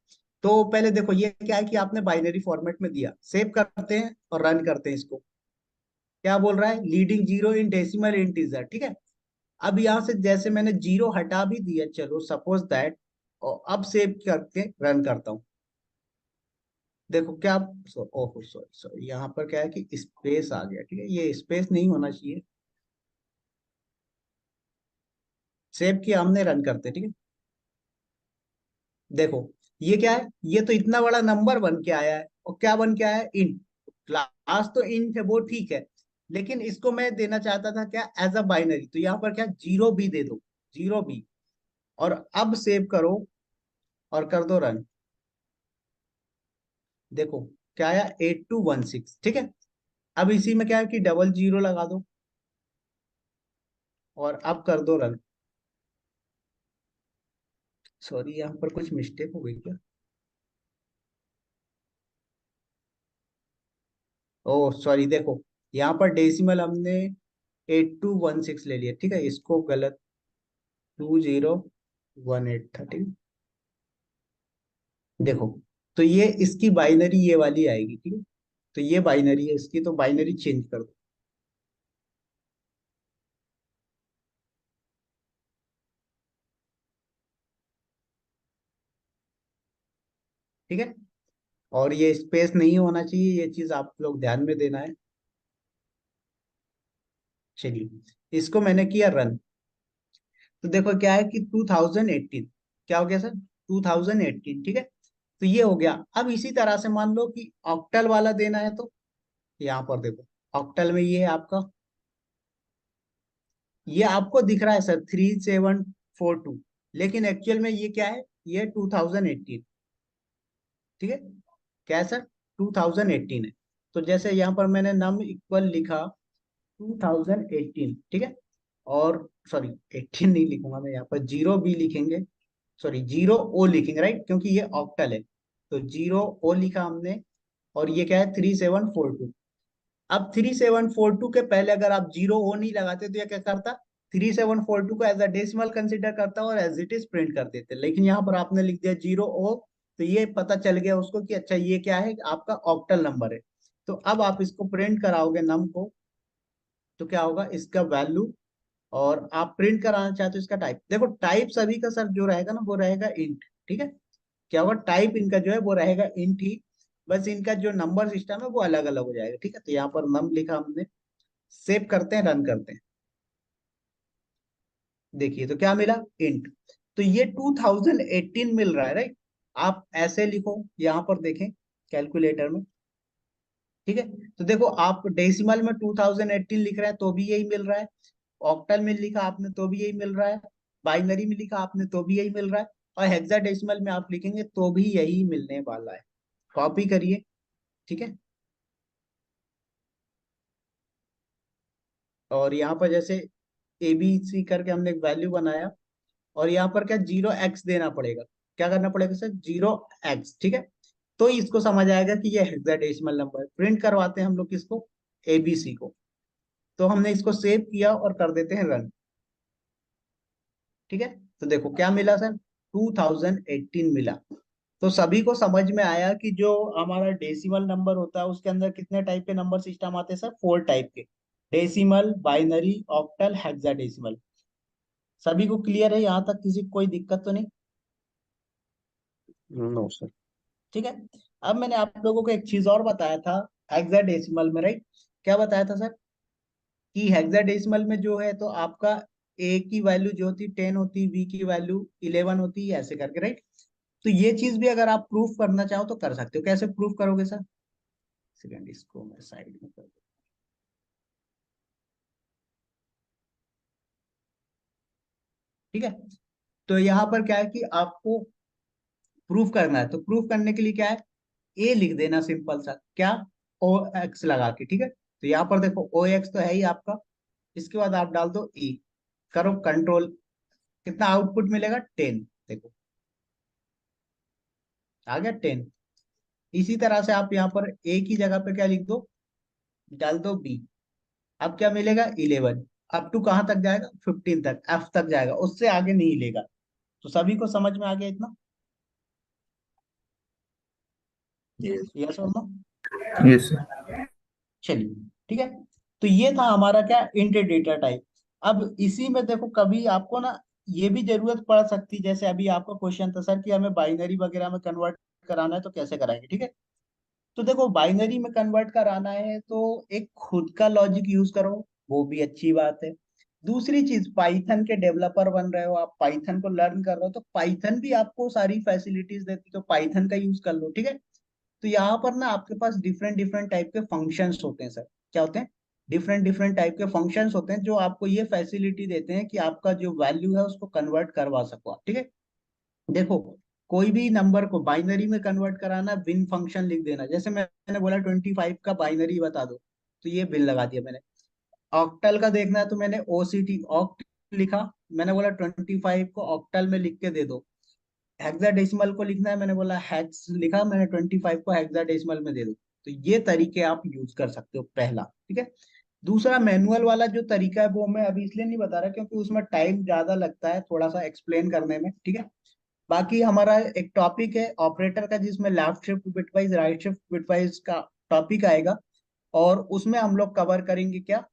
तो पहले देखो ये क्या है कि आपने बाइनरी फॉर्मेट में दिया, सेव करते हैं और रन करते हैं इसको। क्या बोल रहा है, leading zero in decimal integer, ठीक है। अब यहाँ से जैसे मैंने जीरो हटा भी दिया, चलो सपोज दैट, और अब सेव करके रन करता हूँ। देखो क्या, ओहो सॉरी सॉरी, यहाँ पर क्या है कि स्पेस आ गया, ठीक है, ये स्पेस नहीं होना चाहिए। सेव किया हमने, रन करते, ठीक है। देखो ये क्या है, ये तो इतना बड़ा नंबर बन के आया है, और क्या बन के आया है, इंट। क्लास तो इंट है वो ठीक है, लेकिन इसको मैं देना चाहता था क्या, एज अ बाइनरी, तो यहाँ पर क्या जीरो बी दे दो, जीरो बी। और अब सेव करो और कर दो रन। देखो क्या आया, 8216, ठीक है। अब इसी में क्या है कि डबल जीरो लगा दो और अब कर दो रन। सॉरी, यहाँ पर कुछ मिस्टेक हो गई क्या? ओह सॉरी, देखो यहाँ पर डेसिमल हमने 8216 ले लिया, ठीक है, इसको गलत, 201813। देखो, तो ये इसकी बाइनरी ये वाली आएगी, ठीक है। तो ये बाइनरी है इसकी, तो बाइनरी चेंज कर दो। ठीक है, और ये स्पेस नहीं होना चाहिए, ये चीज आप लोग ध्यान में देना है। चलिए, इसको मैंने किया रन। तो देखो क्या है कि 2018, क्या हो गया सर, 2018, ठीक है। तो ये हो गया। अब इसी तरह से मान लो कि ऑक्टल वाला देना है, तो यहाँ पर देखो, ऑक्टल में ये है आपका, ये आपको दिख रहा है सर 3742, लेकिन एक्चुअल में ये क्या है, ये 2018, ठीक है। क्या है सर, 2018 है। तो जैसे यहाँ पर मैंने नम इक्वल लिखा 2018, ठीक है। और सॉरी, 18 नहीं लिखूंगा मैं, यहाँ पर जीरो बी लिखेंगे, सॉरी जीरो ओ लिखेंगे, राइट, क्योंकि ये ऑक्टल है। तो जीरो ओ लिखा हमने, और ये क्या है, 3742। अब 3742 के पहले अगर आप जीरो ओ नहीं लगाते तो ये क्या करता, 3742 को एज अ डेसिमल कंसिडर करता और एज इट इज प्रिंट कर देते, लेकिन यहाँ पर आपने लिख दिया जीरो ओ। तो ये पता चल गया उसको कि अच्छा ये क्या है, आपका ऑक्टल नंबर है। तो अब आप इसको प्रिंट कराओगे नम को, तो क्या होगा इसका वैल्यू, और आप प्रिंट कराना चाहते हो इसका टाइप। देखो टाइप सभी का सर जो रहेगा ना वो रहेगा इंट, ठीक है। क्या होगा, टाइप इनका जो है वो रहेगा इंट ही, बस इनका जो नंबर सिस्टम है वो अलग अलग हो जाएगा, ठीक है। तो यहाँ पर नम लिखा हमने, सेव करते हैं, रन करते हैं। देखिए तो क्या मिला, इंट। तो ये 2018 मिल रहा है, राइट। आप ऐसे लिखो, यहाँ पर देखें कैलकुलेटर में, ठीक है। तो देखो आप डेसिमल में 2018 लिख रहे हैं तो भी यही मिल रहा है, ऑक्टल में लिखा आपने तो भी यही मिल रहा है, बाइनरी में लिखा आपने तो भी यही मिल रहा है, और हेक्साडेसिमल में आप लिखेंगे तो भी यही मिलने वाला है। कॉपी करिए, ठीक है। और यहाँ पर जैसे ए बी सी करके हमने एक वैल्यू बनाया, और यहाँ पर क्या, जीरो एक्स देना पड़ेगा। क्या करना पड़ेगा सर, जीरो एक्स, ठीक है। तो इसको समझ आएगा कि ये हेक्साडेसिमल नंबर है। प्रिंट करवाते हैं हम लोग किसको, एबीसी को। तो हमने इसको सेव किया और कर देते हैं रन, ठीक है। तो देखो क्या मिला सर, 2018 मिला। तो सभी को समझ में आया कि जो हमारा डेसिमल नंबर होता है उसके अंदर कितने टाइप के नंबर सिस्टम आते हैं सर, 4 टाइप के, डेसिमल, बाइनरी, ऑक्टल, हेक्साडेसिमल। सभी को क्लियर है यहाँ तक, किसी को कोई दिक्कत तो नहीं? नो सर, ठीक है। अब मैंने आप लोगों को एक चीज और बताया था हेक्साडेसिमल में, राइट। क्या बताया था सर, कि हेक्साडेसिमल में जो है तो आपका ए की वैल्यू जो होती 10 होती, बी की वैल्यू 11 होती है, ऐसे करके, राइट। तो ये चीज भी अगर आप प्रूफ करना चाहो तो कर सकते हो। कैसे प्रूफ करोगे सर, सेकंड इसको मैं साइड में कर दूं। ठीक है, तो यहाँ पर क्या है कि आपको प्रूफ करना है, तो प्रूफ करने के लिए क्या है, ए लिख देना सिंपल सा, क्या, ओ एक्स लगा के, ठीक है। तो यहाँ पर देखो ओ एक्स तो है ही आपका, इसके बाद आप डाल दो ई, करो कंट्रोल, कितना आउटपुट मिलेगा, 10। देखो आ गया 10। इसी तरह से आप यहाँ पर ए की जगह पे क्या लिख दो, डाल दो बी। अब क्या मिलेगा, 11। अप टू कहाँ तक जाएगा, 15 तक, एफ तक जाएगा, उससे आगे नहीं लेगा। तो सभी को समझ में आ गया इतना, यस। यस और नो? Yes sir. चलिए, ठीक है। तो ये था हमारा क्या, इंट डेटा टाइप। अब इसी में देखो कभी आपको ना ये भी जरूरत पड़ सकती, जैसे अभी आपका क्वेश्चन था सर कि हमें बाइनरी वगैरह में कन्वर्ट कराना है तो कैसे कराएंगे, ठीक है। तो देखो बाइनरी में कन्वर्ट कराना है तो एक खुद का लॉजिक यूज करो, वो भी अच्छी बात है। दूसरी चीज, पाइथन के डेवलपर बन रहे हो आप, पाइथन को लर्न कर रहे हो, तो पाइथन भी आपको सारी फैसिलिटीज देती, तो पाइथन का यूज कर लो, ठीक है। तो यहाँ पर ना आपके पास डिफरेंट डिफरेंट टाइप के फंक्शंस होते हैं सर। क्या होते हैं, डिफरेंट डिफरेंट टाइप के फंक्शंस होते हैं जो आपको ये फैसिलिटी देते हैं कि आपका जो वैल्यू है उसको कन्वर्ट करवा सको आप, ठीक है। देखो, कोई भी नंबर को बाइनरी में कन्वर्ट कराना, बिन फंक्शन लिख देना। जैसे मैंने बोला 25 का बाइनरी बता दो, तो ये बिन लगा दिया मैंने। ऑक्टल का देखना है तो मैंने ओसीटी ऑक्ट लिखा, मैंने बोला 25 को ऑक्टल में लिख के दे दो। हेक्साडेसिमल को लिखना है, मैंने बोला हेक्स लिखा, मैंने 25 को हेक्साडेसिमल में दे दो। तो ये तरीके आप यूज कर सकते हो, पहला, ठीक है। दूसरा मैनुअल वाला जो तरीका है वो मैं अभी इसलिए नहीं बता रहा क्योंकि उसमें टाइम ज्यादा लगता है थोड़ा सा एक्सप्लेन करने में, ठीक है। बाकी हमारा एक टॉपिक है ऑपरेटर का जिसमें left shift bitwise right shift bitwise का टॉपिक आएगा, और उसमें हम लोग कवर करेंगे क्या,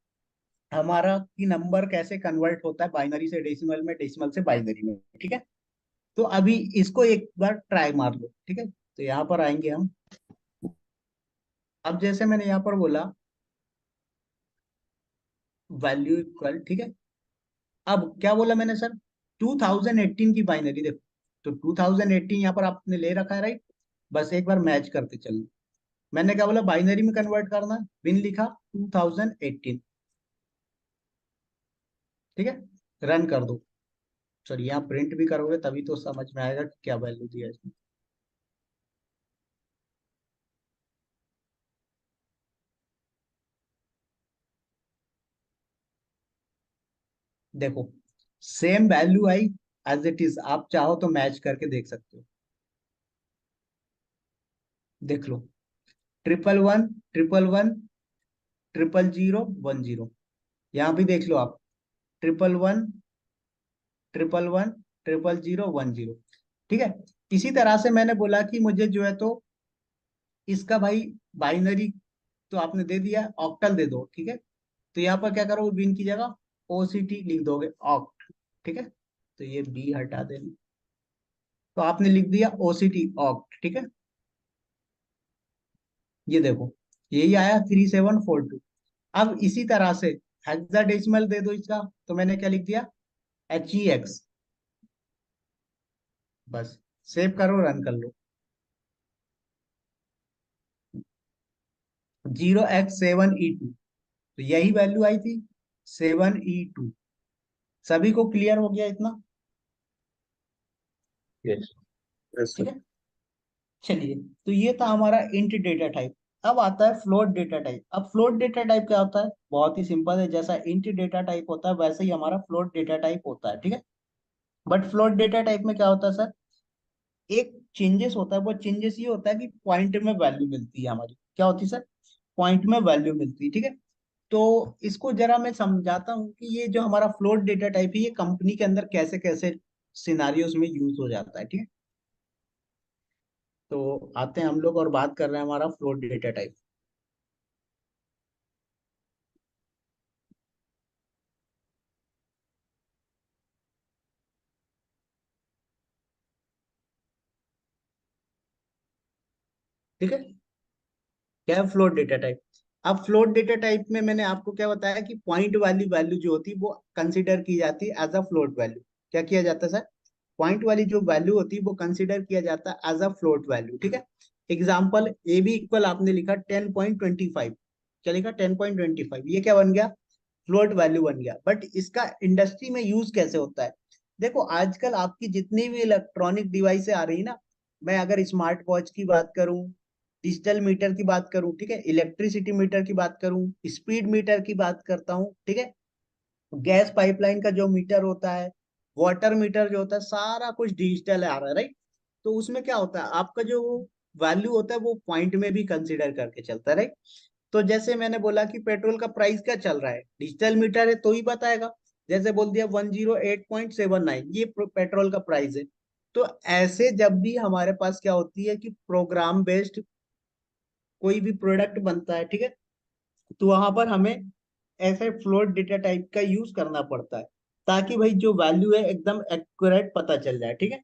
हमारा कि नंबर कैसे कन्वर्ट होता है बाइनरी से डेसिमल में, डेसिमल से बाइनरी में, ठीक है। तो अभी इसको एक बार ट्राई मार लो, ठीक है। तो यहाँ पर आएंगे हम। अब जैसे मैंने यहाँ पर बोला वैल्यू इक्वल, ठीक है। अब क्या बोला मैंने सर, 2018 की बाइनरी देखो, तो 2018 यहाँ पर आपने ले रखा है, राइट। बस एक बार मैच करते चलना। मैंने क्या बोला, बाइनरी में कन्वर्ट करना, बिन लिखा 2018, ठीक है। रन कर दो। सर यहाँ प्रिंट भी करोगे तभी तो समझ में आएगा कि क्या वैल्यू दिया है इसमें। देखो, same value I as it is, आप चाहो तो मैच करके देख सकते हो। देख लो, 111 111 000 1 0, यहाँ भी देख लो आप, 111 111 000 1 0, ठीक है। इसी तरह से मैंने बोला कि मुझे जो है तो इसका भाई बाइनरी तो आपने दे दिया, ऑक्टल दे दो, ठीक है। तो यहाँ पर क्या करोगे, बिन की जगह ओसीटी लिख दोगे, ऑक्ट, ठीक है। तो ये बी हटा देना, तो आपने लिख दिया ओसीटी ऑक्ट, ठीक है। ये देखो, यही आया 3742। अब इसी तरह से हेक्साडेसिमल दे दो इसका, तो मैंने क्या लिख दिया, HEX। बस सेव करो, रन कर लो। 0x7E2, तो यही वैल्यू आई थी 7E2। सभी को क्लियर हो गया इतना, यस। यस ठीक सर। है। चलिए, तो ये था हमारा इंट डेटा टाइप। अब आता है फ्लोट डेटा टाइप। अब फ्लोट डेटा टाइप क्या होता है, बहुत ही सिंपल है, जैसा इंट डेटा टाइप होता है वैसे ही हमारा फ्लोट डेटा टाइप होता है, ठीक है। बट फ्लोट डेटा टाइप में क्या होता है सर, एक चेंजेस होता है, वो चेंजेस ये होता है कि पॉइंट में वैल्यू मिलती है हमारी, क्या होती है सर, पॉइंट में वैल्यू मिलती है, ठीक है। तो इसको जरा मैं समझाता हूँ कि ये जो हमारा फ्लोट डेटा टाइप है ये कंपनी के अंदर कैसे कैसे सिनारियोज में यूज हो जाता है, ठीक है। तो आते हैं हम लोग और बात कर रहे हैं हमारा फ्लोट डेटा टाइप। ठीक है, क्या है फ्लोट डेटा टाइप। अब फ्लोट डेटा टाइप में मैंने आपको क्या बताया कि पॉइंट वाली वैल्यू जो होती है वो कंसिडर की जाती है एज अ फ्लोट वैल्यू। क्या किया जाता है सर, पॉइंट वाली जो वैल्यू होती है वो कंसिडर किया जाता है एज अ फ्लोट वैल्यू, ठीक है। एग्जाम्पल ए बी इक्वल आपने लिखा 10.25, क्या लिखा 10.25, ये क्या बन गया, फ्लोट वैल्यू बन गया। बट इसका इंडस्ट्री में यूज कैसे होता है, देखो आजकल आपकी जितनी भी इलेक्ट्रॉनिक डिवाइसें आ रही है ना, मैं अगर स्मार्ट वॉच की बात करूं, डिजिटल मीटर की बात करूं, ठीक है, इलेक्ट्रिसिटी मीटर की बात करूं, स्पीड मीटर की बात करता हूं, ठीक है, गैस पाइपलाइन का जो मीटर होता है, वाटर मीटर जो होता है, सारा कुछ डिजिटल आ रहा है, राइट। तो उसमें क्या होता है, आपका जो वैल्यू होता है वो पॉइंट में भी कंसिडर करके चलता है, राइट। तो जैसे मैंने बोला कि पेट्रोल का प्राइस क्या चल रहा है, डिजिटल मीटर है तो ही बताएगा। जैसे बोल दिया 108.79 ये पेट्रोल का प्राइस है। तो ऐसे जब भी हमारे पास क्या होती है कि प्रोग्राम बेस्ड कोई भी प्रोडक्ट बनता है, ठीक है, तो वहां पर हमें ऐसे फ्लोट डेटा टाइप का यूज करना पड़ता है ताकि भाई जो वैल्यू है एकदम एक्यूरेट पता चल जाए, ठीक है।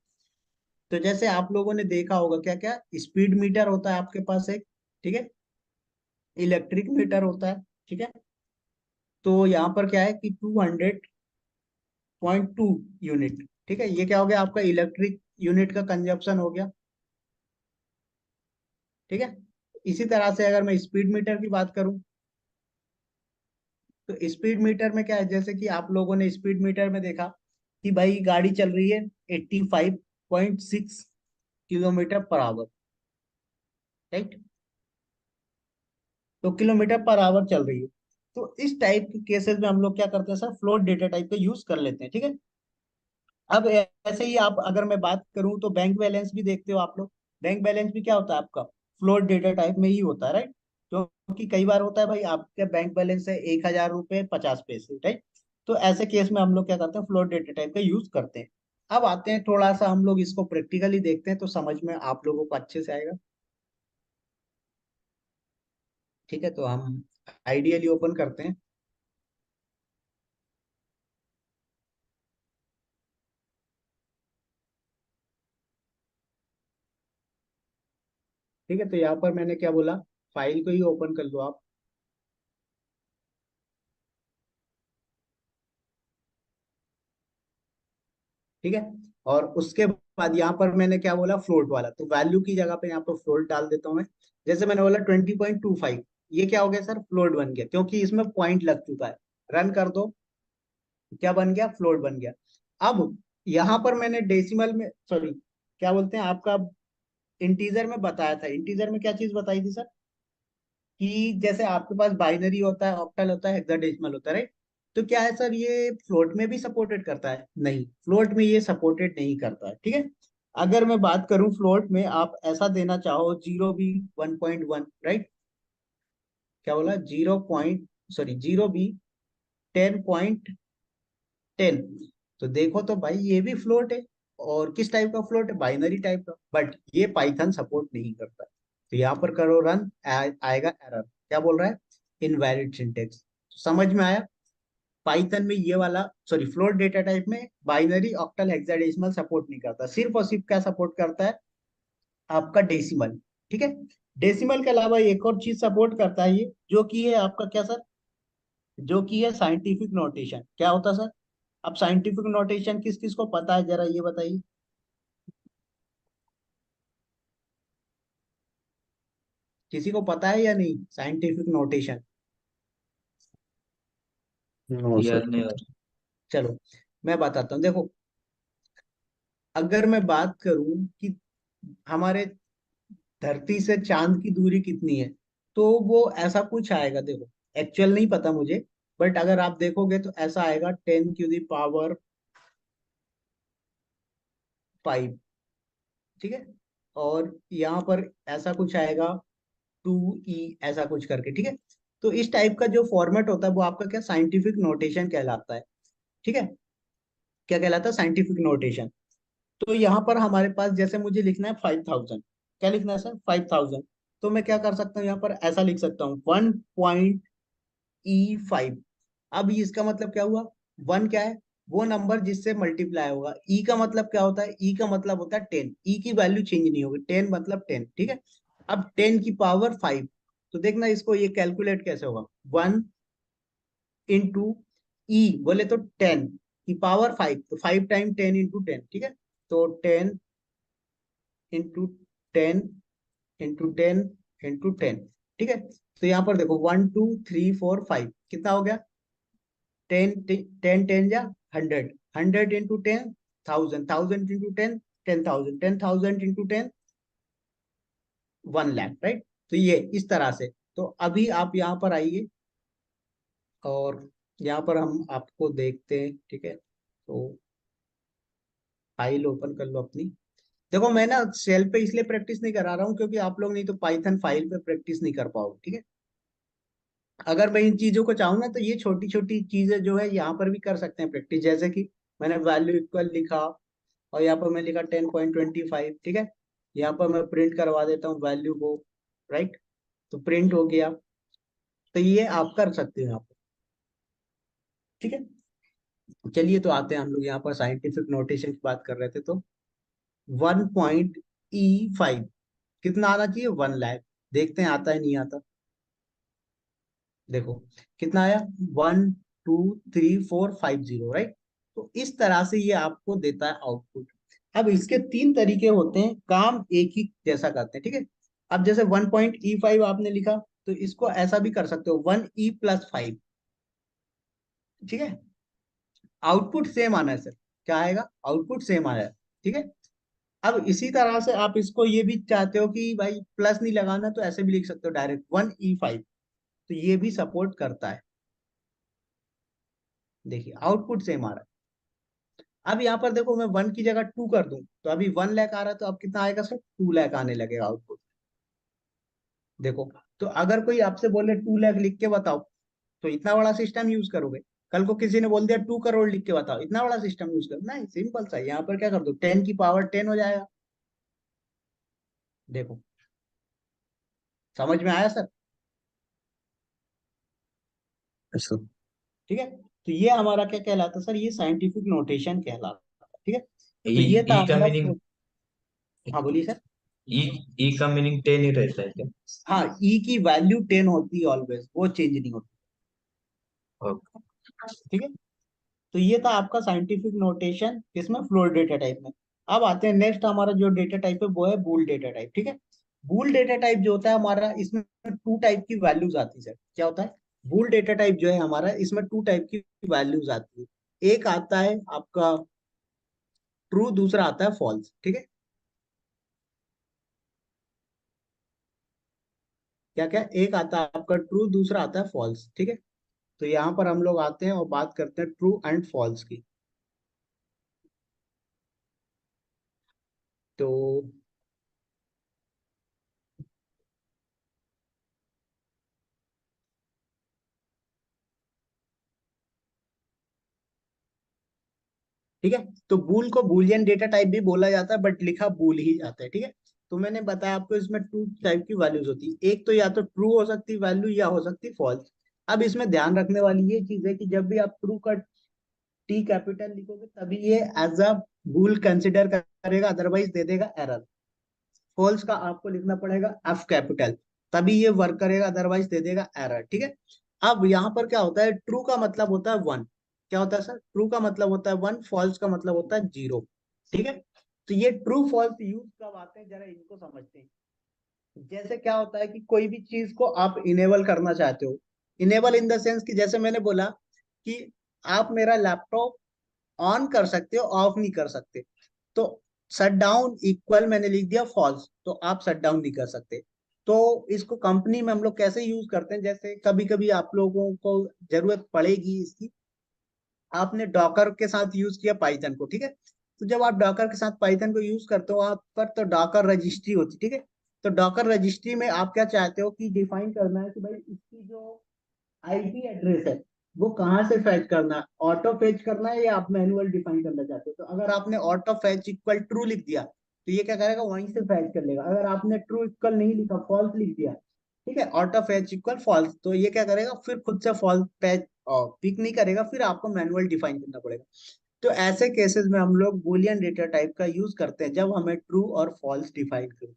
तो जैसे आप लोगों ने देखा होगा क्या क्या, स्पीड मीटर होता है आपके पास एक, ठीक है, इलेक्ट्रिक मीटर होता है, ठीक है। तो यहाँ पर क्या है कि 200.2 यूनिट, ठीक है, ये क्या हो गया आपका इलेक्ट्रिक यूनिट का कंजप्शन हो गया, ठीक है। इसी तरह से अगर मैं स्पीड मीटर की बात करूं, तो स्पीड मीटर में क्या है, जैसे कि आप लोगों ने स्पीड मीटर में देखा कि भाई गाड़ी चल रही है 85.6 किलोमीटर पर आवर, राइट। तो किलोमीटर पर आवर चल रही है। तो इस टाइप के केसेस में हम लोग क्या करते हैं सर, फ्लोट डेटा टाइप का यूज कर लेते हैं, ठीक है। अब ऐसे ही आप, अगर मैं बात करूं तो बैंक बैलेंस भी देखते हो आप लोग। बैंक बैलेंस भी क्या होता है आपका, फ्लोट डेटा टाइप में ही होता है, राइट। क्योंकि कई बार होता है भाई आपका बैंक बैलेंस है 1,000 रुपये 50 पैसे, राइट। तो ऐसे केस में हम लोग क्या करते हैं, फ्लोट डेटा टाइप का यूज करते हैं। अब आते हैं थोड़ा सा हम लोग इसको प्रैक्टिकली देखते हैं, तो समझ में आप लोगों को अच्छे से आएगा। ठीक है, तो हम आइडियली ओपन करते हैं। ठीक है, तो यहाँ पर मैंने क्या बोला, फाइल को ही ओपन कर लो आप। ठीक है, और उसके बाद यहाँ पर मैंने क्या बोला, फ्लोट वाला, तो वैल्यू की जगह पे यहाँ पर फ्लोट डाल देता हूँ मैं। जैसे मैंने बोला 20.25, ये क्या हो गया सर, फ्लोट बन गया, क्योंकि इसमें पॉइंट लग चुका है। रन कर दो, क्या बन गया, फ्लोट बन गया। अब यहाँ पर मैंने डेसिमल में, सॉरी क्या बोलते हैं आपका, इंटीजर में बताया था। इंटीजर में क्या चीज बताई थी सर, कि जैसे आपके पास बाइनरी होता है, ऑक्टल होता है, हेक्साडेसिमल होता है, राइट। तो क्या है सर, ये फ्लोट में भी सपोर्टेड करता है? नहीं, फ्लोट में ये सपोर्टेड नहीं करता है, ठीक है। अगर मैं बात करूं फ्लोट में, आप ऐसा देना चाहो 0 B 1.1, राइट। क्या बोला, 0.10 तो देखो तो भाई ये भी फ्लोट है। और किस टाइप का फ्लोट है, बाइनरी टाइप का, बट ये पाइथन सपोर्ट नहीं करता। तो यहाँ पर करो रन, आएगा एरर, क्या बोल रहा है, इनवैलिड सिंटेक्स। समझ में आया, पाइथन में ये वाला, सॉरी फ्लोट डेटा टाइप में बाइनरी, ऑक्टल, हेक्साडेसिमल सपोर्ट नहीं करता, सिर्फ और सिर्फ क्या सपोर्ट करता है, आपका डेसिमल। ठीक है, डेसिमल के अलावा एक और चीज सपोर्ट करता है ये, जो कि है आपका क्या सर, जो कि है साइंटिफिक नोटेशन। क्या होता है सर, अब साइंटिफिक नोटेशन किस किस को पता है, जरा ये बताइए। किसी को पता है या नहीं साइंटिफिक नोटेशन? नो याद सर। नहीं आ रहा। चलो मैं बताता हूँ, देखो अगर मैं बात करूं कि हमारे धरती से चांद की दूरी कितनी है, तो वो ऐसा कुछ आएगा, देखो एक्चुअल नहीं पता मुझे, बट अगर आप देखोगे तो ऐसा आएगा 10⁵ ठीक है। और यहाँ पर ऐसा कुछ आएगा 2E, ऐसा कुछ करके, ठीक है। तो इस टाइप का जो फॉर्मेट होता है वो आपका क्या, साइंटिफिक नोटेशन कहलाता है। ठीक है, क्या कहलाता है, साइंटिफिक नोटेशन। तो यहाँ पर हमारे पास, जैसे मुझे लिखना है 5,000, क्या लिखना है सर, 5,000। तो मैं क्या कर सकता हूँ, यहाँ पर ऐसा लिख सकता हूँ 1.E5। अब इसका मतलब क्या हुआ, वन क्या है, वो नंबर जिससे मल्टीप्लाई होगा। ई का मतलब क्या होता है, ई का मतलब होता है 10, ई की वैल्यू चेंज नहीं होगी, 10 मतलब 10, ठीक है। अब 10⁵ तो देखना इसको ये कैलकुलेट कैसे होगा, 1 × ई बोले तो 10⁵ तो 5 × 10 × 10, ठीक है। तो 10 × 10 × 10 × 10, ठीक है। तो यहाँ पर देखो 1 2 3 4 5 कितना हो गया, 10 10 या 100, 100 × 10 1000, 1000 × 10 10,000, 10,000 × 10 1 लाख, राइट। तो ये इस तरह से। तो अभी आप यहाँ पर आइए, और यहाँ पर हम आपको देखते हैं, ठीक है। तो फाइल ओपन कर लो अपनी। देखो मैं ना सेल पे इसलिए प्रैक्टिस नहीं करा रहा हूँ, क्योंकि आप लोग नहीं तो पाइथन फाइल पे प्रैक्टिस नहीं कर पाओगे, ठीक है। अगर मैं इन चीजों को चाहूँ ना, तो ये छोटी छोटी चीजें जो है यहाँ पर भी कर सकते हैं प्रैक्टिस, जैसे कि मैंने वैल्यू इक्वल लिखा, और यहाँ पर मैं लिखा 10.25, ठीक है। यहाँ पर मैं प्रिंट करवा देता हूँ वैल्यू को, राइट। तो प्रिंट हो गया। तो ये आप कर सकते हो यहाँ पर, ठीक है। चलिए तो आते हैं हम लोग यहाँ पर साइंटिफिक नोटेशन की बात कर रहे थे, तो 1.E5 कितना आना चाहिए, 1 लाख। देखते हैं आता है नहीं आता। देखो कितना आया, 1 2 3 4 5 0, राइट। तो इस तरह से ये आपको देता है आउटपुट। अब इसके तीन तरीके होते हैं, काम एक ही जैसा करते हैं, ठीक है। अब जैसे 1.E5 आपने लिखा, तो इसको ऐसा भी कर सकते हो, 1E + 5, ठीक है, आउटपुट सेम आना है सर, क्या आएगा, आउटपुट सेम आया है, ठीक है। अब इसी तरह से आप इसको ये भी चाहते हो कि भाई प्लस नहीं लगाना, तो ऐसे भी लिख सकते हो डायरेक्ट 1E5, तो ये भी सपोर्ट करता है। देखिए आउटपुट सेम आ रहा है। अब यहाँ पर देखो मैं 1 की जगह 2 कर दूं, तो अभी 1 लाख आ रहा है, तो अब कितना आएगा सर, 2 लाख आने लगेगा आउटपुट। देखो, तो अगर कोई आपसे बोले 2 लाख लिख के बताओ, तो इतना बड़ा सिस्टम यूज करोगे। कल को किसी ने बोल दिया 2 करोड़ लिख के बताओ, इतना बड़ा सिस्टम यूज करो, नहीं, सिंपल सा यहाँ पर क्या कर दो, 10 की पावर 10 हो जाएगा। देखो, समझ में आया सर? ऐसा। ठीक है, तो ये हमारा क्या कहलाता है सर, ये साइंटिफिक नोटेशन कहलाता है, ठीक है। ई तो ये था ई का हमारा मीनिंग, हाँ बोलिए सर। ई ई का मीनिंग 10 ही रहता है क्या? हाँ, ई की वैल्यू 10 होती है ऑलवेज, वो चेंज नहीं होती, ओके। ठीक है। तो ये था आपका साइंटिफिक नोटेशन इसमें फ्लोर डेटा टाइप में। अब आते हैं नेक्स्ट, हमारा जो डेटा टाइप है वो है बूल डेटा टाइप, ठीक है। बूल डेटा टाइप जो होता है हमारा, इसमें 2 टाइप की वैल्यूज आती है सर। क्या होता है, बूल डेटा टाइप जो है हमारा, इसमें 2 टाइप की वैल्यूज आती है। एक आता है आपका ट्रू, दूसरा आता है फॉल्स, ठीक है। क्या क्या, एक आता है आपका ट्रू, दूसरा आता है फॉल्स, ठीक है। तो यहाँ पर हम लोग आते हैं और बात करते हैं ट्रू एंड फॉल्स की। तो ठीक है, तो बूल को बूलियन डेटा टाइप भी बोला जाता है, बट लिखा बूल ही जाता है, ठीक है। तो मैंने बताया आपको इसमें 2 टाइप की वैल्यूज होती है, एक तो या तो ट्रू हो सकती वैल्यू, या हो सकती फॉल्स। अब इसमें ध्यान रखने वाली ये चीज है कि जब भी आप ट्रू का टी कैपिटल लिखोगे, तभी ये एज अ बूल कंसिडर करेगा, अदरवाइज दे देगा एरर। फॉल्स का आपको लिखना पड़ेगा एफ कैपिटल, तभी ये वर्क करेगा, अदरवाइज दे देगा एरर, ठीक है। अब यहाँ पर क्या होता है, ट्रू का मतलब होता है 1। क्या होता है सर, ट्रू का मतलब होता है 1, फॉल्स का मतलब होता है 0, ठीक है। तो ये ट्रू फॉल्स यूज कब आते हैं, जरा इनको समझते हैं। जैसे क्या होता है कि कोई भी चीज को आप इनेबल करना चाहते हो, इनेबल इन द सेंस कि जैसे मैंने बोला कि आप मेरा लैपटॉप ऑन कर सकते हो, ऑफ नहीं कर सकते। तो शट डाउन इक्वल मैंने लिख दिया फॉल्स, तो आप शट डाउन नहीं कर सकते। तो इसको कंपनी में हम लोग कैसे यूज करते हैं, जैसे कभी कभी आप लोगों को जरूरत पड़ेगी इसकी, आपने डॉकर के साथ यूज किया पाइथन को, ठीक है। तो जब आप डॉकर के साथ पाइथन को यूज करते हो वहां पर, तो डॉकर रजिस्ट्री होती, ठीक है। तो डॉकर रजिस्ट्री में आप क्या चाहते हो कि डिफाइन करना है कि भाई इसकी जो आईपी एड्रेस है वो कहाँ से फैच करना है, ऑटो फैच करना है या आप मैनुअल डिफाइन करना चाहते हो। तो अगर आपने ऑटो फैच इक्वल ट्रू लिख दिया, तो ये क्या करेगा, वहीं से फैच कर लेगा। अगर आपने ट्रू इक्वल नहीं लिखा, फॉल्स लिख दिया, ठीक है, ऑटो फैच इक्वल फॉल्स, तो ये क्या करेगा, फिर खुद से फॉल्स पैच पिक नहीं करेगा, फिर आपको मैनुअल डिफाइन करना पड़ेगा। तो ऐसे केसेस में हम लोग बूलियन डेटा टाइप का यूज करते हैं जब हमें ट्रू और फॉल्स डिफाइन करते हैं।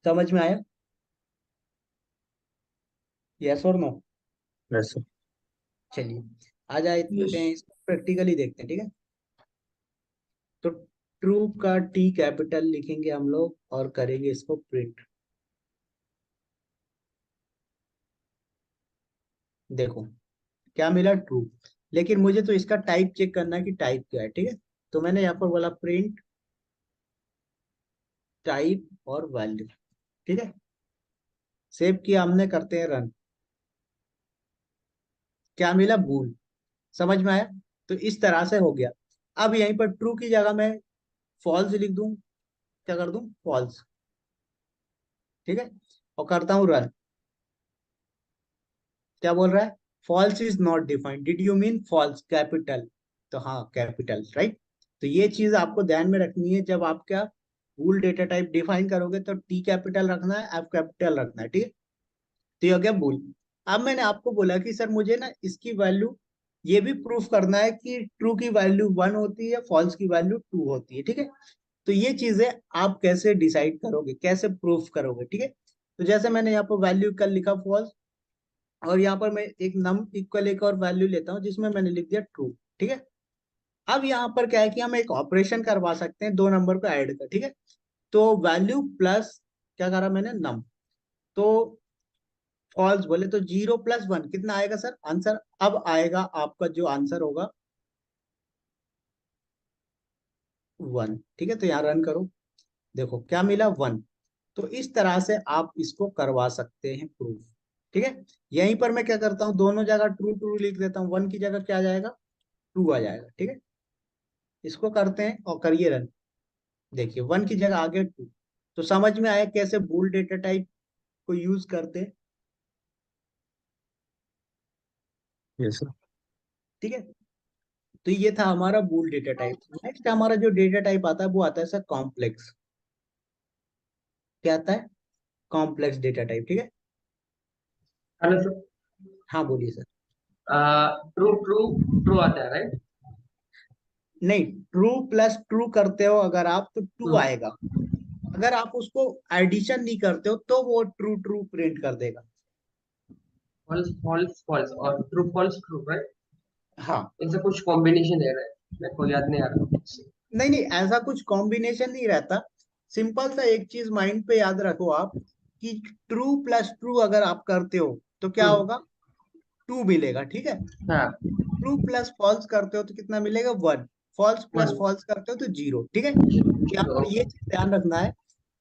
समझ में आया, यस और नो? ऐसा। चलिए, आ जाते यस। हैं, इसको प्रैक्टिकली देखते हैं, ठीक है। तो ट्रू का टी कैपिटल लिखेंगे हम लोग और करेंगे इसको प्रिंट। देखो क्या मिला, ट्रू। लेकिन मुझे तो इसका टाइप चेक करना है कि टाइप क्या है, ठीक है। तो मैंने यहाँ पर बोला प्रिंट टाइप और वैल्यू, ठीक है। सेव किया हमने, करते हैं रन। क्या मिला, बूल। समझ में आया? तो इस तरह से हो गया। अब यहीं पर ट्रू की जगह मैं फॉल्स लिख दूं, क्या कर दूं, फॉल्स, ठीक है, और करता हूं रन। क्या बोल रहा है, false is not defined, did you mean false capital? तो हाँ, कैपिटल, राइट। तो ये चीज आपको ध्यान में रखनी है, जब आप क्या बूल डेटा टाइप डिफाइन करोगे, तो टी कैपिटल रखना है, एफ कैपिटल रखना है, ठीक है। तो ये हो गया बूल। अब मैंने आपको बोला कि सर मुझे ना इसकी वैल्यू ये भी प्रूफ करना है कि ट्रू की वैल्यू 1 होती है, फॉल्स की वैल्यू 2 होती है, ठीक है। तो ये चीजें आप कैसे डिसाइड करोगे, कैसे प्रूफ करोगे, ठीक है। तो जैसे मैंने यहाँ पर वैल्यू कल लिखा फॉल्स, और यहाँ पर मैं एक नम इक्वल एक और वैल्यू लेता हूँ जिसमें मैंने लिख दिया ट्रू, ठीक है। अब यहाँ पर क्या है कि हम एक ऑपरेशन करवा सकते हैं, 2 नंबर को ऐड कर, ठीक है। तो वैल्यू प्लस क्या करा मैंने, नम। तो फॉल्स बोले तो 0 + 1 कितना आएगा सर आंसर? अब आएगा आपका जो आंसर होगा 1। ठीक है, तो यहाँ रन करो, देखो क्या मिला 1। तो इस तरह से आप इसको करवा सकते हैं प्रूफ। ठीक है, यहीं पर मैं क्या करता हूँ, दोनों जगह ट्रू ट्रू लिख देता हूँ, 1 की जगह क्या आ जाएगा, 2 आ जाएगा। ठीक है, इसको करते हैं और करिए रन। देखिए 1 की जगह आ गया 2। तो समझ में आया कैसे बूल डेटा टाइप को यूज करते हैं। Yes sir. ठीक है, तो ये था हमारा बूल डेटा टाइप। नेक्स्ट हमारा जो डेटा टाइप आता है वो आता है सर कॉम्प्लेक्स। क्या आता है? Complex data type. ठीक है, हेलो सर। हाँ बोलिए सर। ट्रू ट्रू ट्रू आता है राइट? नहीं, ट्रू प्लस ट्रू करते हो अगर आप तो 2 आएगा। अगर आप उसको एडिशन नहीं करते हो तो वो ट्रू ट्रू प्रिंट कर देगा। फॉल्स फॉल्स फॉल्स और ट्रू फॉल्स ट्रू राइट? हाँ, ऐसा कुछ कॉम्बिनेशन है राइट? मेरे को याद नहीं आ रहा। नहीं नहीं, ऐसा कुछ कॉम्बिनेशन नहीं रहता। सिंपल सा एक चीज माइंड पे याद रखो आप, कि ट्रू प्लस ट्रू अगर आप करते हो तो क्या हम्म, होगा, 2 मिलेगा। ठीक है, हाँ ट्रू प्लस फॉल्स करते हो तो कितना मिलेगा, 1। फॉल्स प्लस 1 फॉल्स करते हो तो 0। ठीक है, यहाँ 0 पर ये ओके। चीज ध्यान रखना है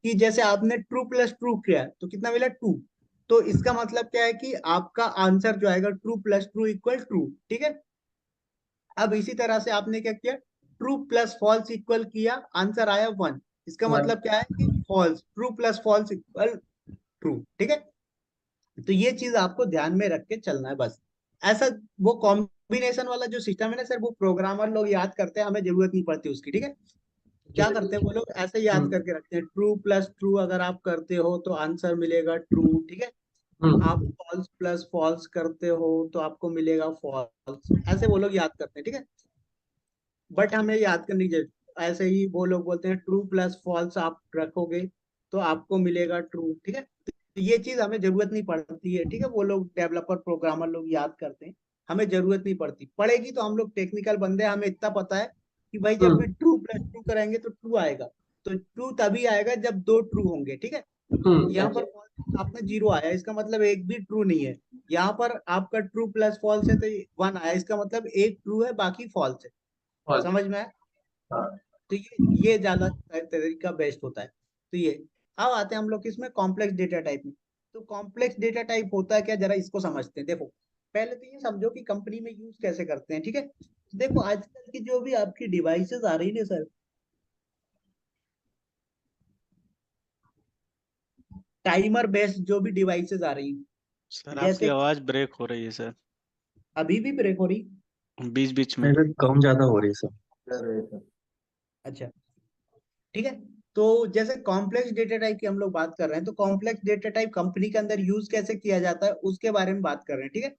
कि जैसे आपने ट्रू प्लस ट्रू किया तो कितना मिला, 2। तो इसका मतलब क्या है कि आपका आंसर जो आएगा true plus true equal true. ठीक है, अब इसी तरह से आपने क्या किया, ट्रू प्लस फॉल्स इक्वल किया, आंसर आया 1। इसका 1 मतलब क्या है कि false, true plus false equal true. ठीक है, तो ये चीज आपको ध्यान में रख के चलना है बस। ऐसा वो कॉम्बिनेशन वाला जो सिस्टम है ना सर, वो प्रोग्रामर लोग याद करते हैं, हमें जरूरत नहीं पड़ती उसकी। ठीक है, क्या करते हैं वो लोग, ऐसे याद हम्म करके रखते हैं, ट्रू प्लस ट्रू अगर आप करते हो तो आंसर मिलेगा ट्रू। ठीक है, आप हम्म फॉल्स प्लस फॉल्स करते हो तो आपको मिलेगा फॉल्स, ऐसे वो लोग याद करते हैं। ठीक है, बट हमें याद करनी चाहिए, ऐसे ही वो लोग बोलते हैं ट्रू प्लस फॉल्स आप रखोगे तो आपको मिलेगा ट्रू। ठीक है, तो ये चीज हमें जरूरत नहीं पड़ती है। ठीक है, वो लोग डेवलपर प्रोग्रामर लोग याद करते हैं, हमें जरूरत नहीं पड़ती। पड़ेगी तो हम लोग टेक्निकल बंदे हैं, हमें इतना पता है कि भाई जब भी हम्म ट्रू प्लस ट्रू करेंगे तो ट्रू आएगा। तो ट्रू तभी आएगा जब 2 ट्रू होंगे। ठीक है, यहाँ पर अच्छा false आपने 0 आया, इसका मतलब एक भी ट्रू नहीं है। यहाँ पर आपका ट्रू प्लस फॉल्स है तो 1 आया, इसका मतलब एक ट्रू है बाकी फॉल्स है। फॉल्स समझ में आया? हाँ। तो ये ज्यादा तरीका बेस्ट होता है। तो ये, अब आते हैं हम लोग इसमें कॉम्प्लेक्स डेटा टाइप में। तो कॉम्प्लेक्स डेटा टाइप होता है क्या, जरा इसको समझते हैं। देखो पहले तो ये समझो कि कंपनी में यूज कैसे करते हैं। ठीक है, देखो आजकल की जो भी आपकी डिवाइसेस आ रही है सर, टाइमर बेस्ड जो भी डिवाइसेस आ रही सर हैं, आपकी जैसे आवाज ब्रेक हो रही है सर, अभी भी ब्रेक हो रही। बीच बीच में। नहीं सर, कम ज्यादा हो रही है सर। अच्छा, ठीक है, तो जैसे कॉम्प्लेक्स डेटा टाइप की हम लोग बात कर रहे हैं, तो कॉम्प्लेक्स डेटा टाइप कंपनी के अंदर यूज कैसे किया जाता है उसके बारे में बात कर रहे हैं। ठीक है,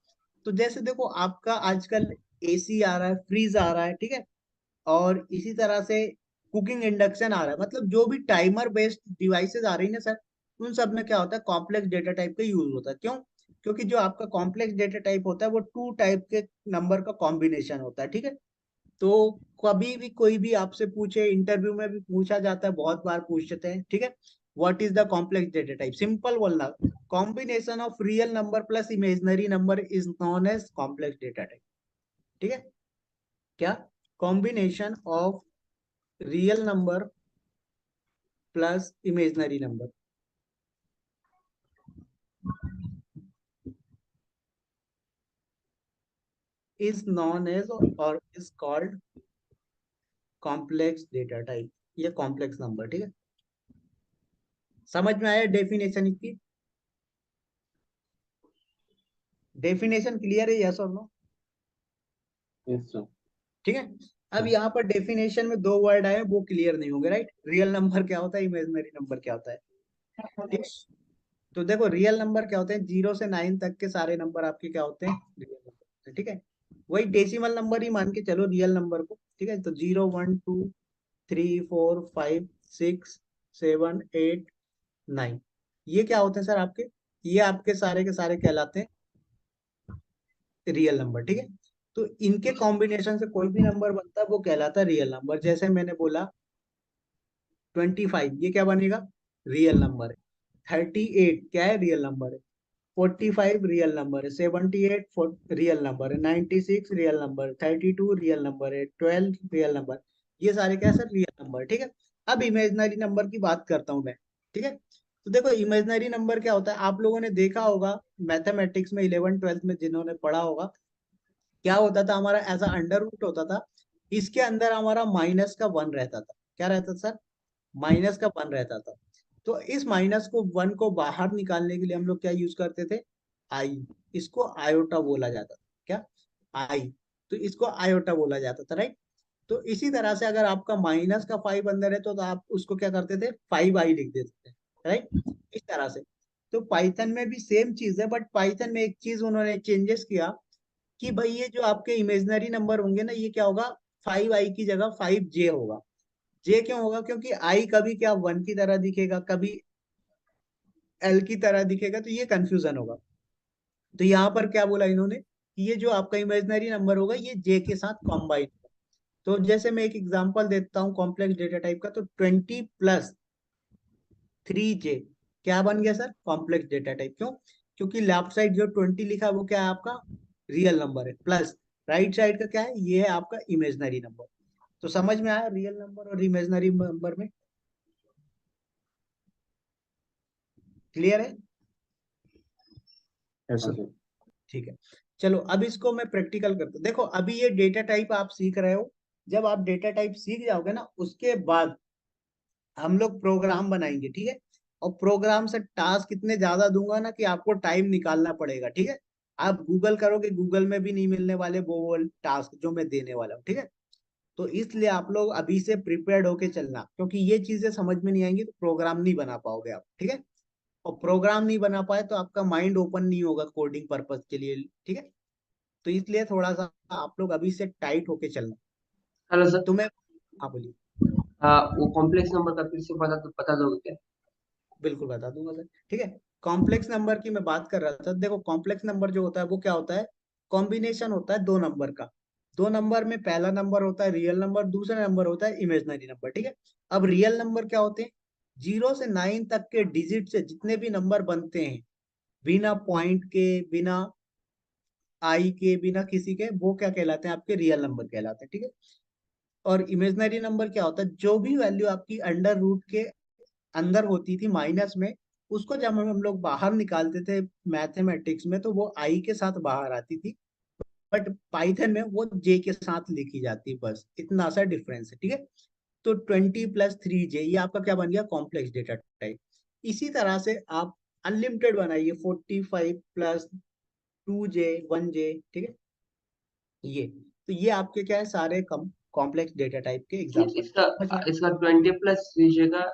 तो जैसे देखो आपका आजकल एसी आ रहा है, फ्रीज आ रहा है। ठीक है, और इसी तरह से कुकिंग इंडक्शन आ रहा है, मतलब जो भी टाइमर बेस्ड डिवाइसेस आ रही है ना सर, उन सब में क्या होता है, कॉम्प्लेक्स डेटा टाइप का यूज होता है। क्यों? क्योंकि जो आपका कॉम्प्लेक्स डेटा टाइप होता है वो 2 टाइप के नंबर का कॉम्बिनेशन होता है। ठीक है, तो कभी भी कोई भी आपसे पूछे, इंटरव्यू में भी पूछा जाता है, बहुत बार पूछते हैं। ठीक है, what is the complex data type, simple बोलना, combination of real number plus imaginary number is known as complex data type. ठीक है, क्या, combination of real number plus imaginary number is known as और is called complex data type, ये complex number. ठीक है, समझ में आया डेफिनेशन इसकी? डेफिनेशन क्लियर है, यस और नो? Yes sir. ठीक है, अब यहाँ पर डेफिनेशन में 2 वर्ड आए, वो क्लियर नहीं होंगे, राइट? रियल नंबर क्या होता है, इमेजिनरी नंबर क्या होता है। ठीक, तो देखो रियल नंबर क्या होते हैं, 0 से 9 तक के सारे नंबर आपके क्या होते हैं, रियल नंबर होते हैं। ठीक है, वही डेसिमल नंबर ही मान के चलो रियल नंबर को। ठीक है, तो 0 1 2 3 4 5 6 7 8 9, ये क्या होते हैं सर आपके, ये आपके सारे के सारे कहलाते हैं रियल नंबर। ठीक है, तो इनके कॉम्बिनेशन से कोई भी नंबर बनता है वो कहलाता है रियल नंबर। जैसे मैंने बोला 25, ये क्या बनेगा, रियल नंबर है। 38 क्या है, रियल नंबर है। 45 रियल नंबर है, 78 रियल नंबर है, 96 रियल नंबर है, 32 रियल नंबर है, 12 रियल नंबर, ये सारे क्या है सर, रियल नंबर। ठीक है, अब इमेजिनरी नंबर की बात करता हूँ मैं। ठीक है, तो देखो इमेजिनरी नंबर क्या होता है, आप लोगों ने देखा होगा मैथमेटिक्स में 11th 12th में जिन्होंने पढ़ा होगा, क्या होता था हमारा, ऐसा अंडर रूट होता था, इसके अंदर हमारा माइनस का 1 रहता था। क्या रहता था सर, माइनस का 1 रहता था। तो इस माइनस को 1 को बाहर निकालने के लिए हम लोग क्या यूज करते थे, आई। इसको आयोटा बोला जाता था। क्या, आई। तो इसको आयोटा बोला जाता था, राइट। तो इसी तरह से अगर आपका माइनस का 5 अंदर है तो आप उसको क्या करते थे, 5i लिख देते थे, राइट, इस तरह से। तो पाइथन में भी सेम चीज है, बट पाइथन में एक चीज उन्होंने चेंजेस किया कि भाई ये जो आपके इमेजिनरी नंबर होंगे ना, ये क्या होगा, 5i की जगह 5j होगा। जे क्यों होगा, क्योंकि आई कभी क्या 1 की तरह दिखेगा, कभी एल की तरह दिखेगा, तो ये कंफ्यूजन होगा। तो यहाँ पर क्या बोला इन्होंने कि ये जो आपका इमेजिनरी नंबर होगा ये जे के साथ कॉम्बाइन होगा। तो जैसे मैं एक एग्जांपल देता हूँ कॉम्प्लेक्स डेटा टाइप का, तो 20+3j क्या बन गया सर, कॉम्प्लेक्स डेटा टाइप। क्यों, क्योंकि लेफ्ट साइड जो 20 लिखा है वो क्या है आपका रियल नंबर है, प्लस राइट साइड का क्या है, ये है आपका इमेजिनरी नंबर। तो समझ में आया रियल नंबर और इमेजिनरी नंबर में, क्लियर है। यस हाँ सर। सर। ठीक है, चलो अब इसको मैं प्रैक्टिकल करता हूँ। देखो अभी ये डेटा टाइप आप सीख रहे हो, जब आप डेटा टाइप सीख जाओगे ना, उसके बाद हम लोग प्रोग्राम बनाएंगे। ठीक है, और प्रोग्राम से टास्क इतने ज्यादा दूंगा ना कि आपको टाइम निकालना पड़ेगा। ठीक है, आप गूगल करोगे, गूगल में भी नहीं मिलने वाले वो टास्क जो मैं देने वाला हूँ। ठीक है, तो इसलिए आप लोग अभी से प्रिपेयर्ड होके चलना, क्योंकि ये चीजें समझ में नहीं आएंगी तो प्रोग्राम नहीं बना पाओगे आप। ठीक है, और प्रोग्राम नहीं बना पाए तो आपका माइंड ओपन नहीं होगा कोडिंग पर्पज के लिए। ठीक है, तो इसलिए थोड़ा सा आप लोग अभी से टाइट होके चलना। Hello sir. तो मैं, हाँ बोलिए। हाँ, वो कॉम्प्लेक्स नंबर का फिर से बता दोगे क्या? बिल्कुल बता दूंगा सर। ठीक है, कॉम्प्लेक्स नंबर की मैं बात कर रहा था। देखो कॉम्प्लेक्स नंबर जो होता है वो क्या होता है, कॉम्बिनेशन होता है दो नंबर का। दो नंबर में पहला नंबर होता है रियल नंबर, दूसरा नंबर होता है इमेजिनरी नंबर। ठीक है, अब रियल नंबर क्या होते हैं, 0 से 9 तक के डिजिट से जितने भी नंबर बनते हैं, बिना पॉइंट के, बिना आई के, बिना किसी के, वो क्या कहलाते हैं, आपके रियल नंबर कहलाते हैं। ठीक है, और इमेजिनरी नंबर क्या होता है, जो भी वैल्यू आपकी अंडर रूट के अंदर होती थी माइनस में, उसको जब हम लोग बाहर निकालते थे मैथमेटिक्स में, तो वो आई के साथ बाहर आती थी, बट पाइथन में वो जे के साथ लिखी जाती है। बस इतना सा डिफरेंस है। ठीक है, तो 20+3j ये आपका क्या बन गया, कॉम्प्लेक्स डेटा टाइप। इसी तरह से आप अनलिमिटेड बनाइए, 45+2j 1j। ठीक है, ये आपके क्या है, सारे कम कॉम्प्लेक्स डेटा टाइप के एग्जांपल। इसका समझ में आया? इसका 20+3 का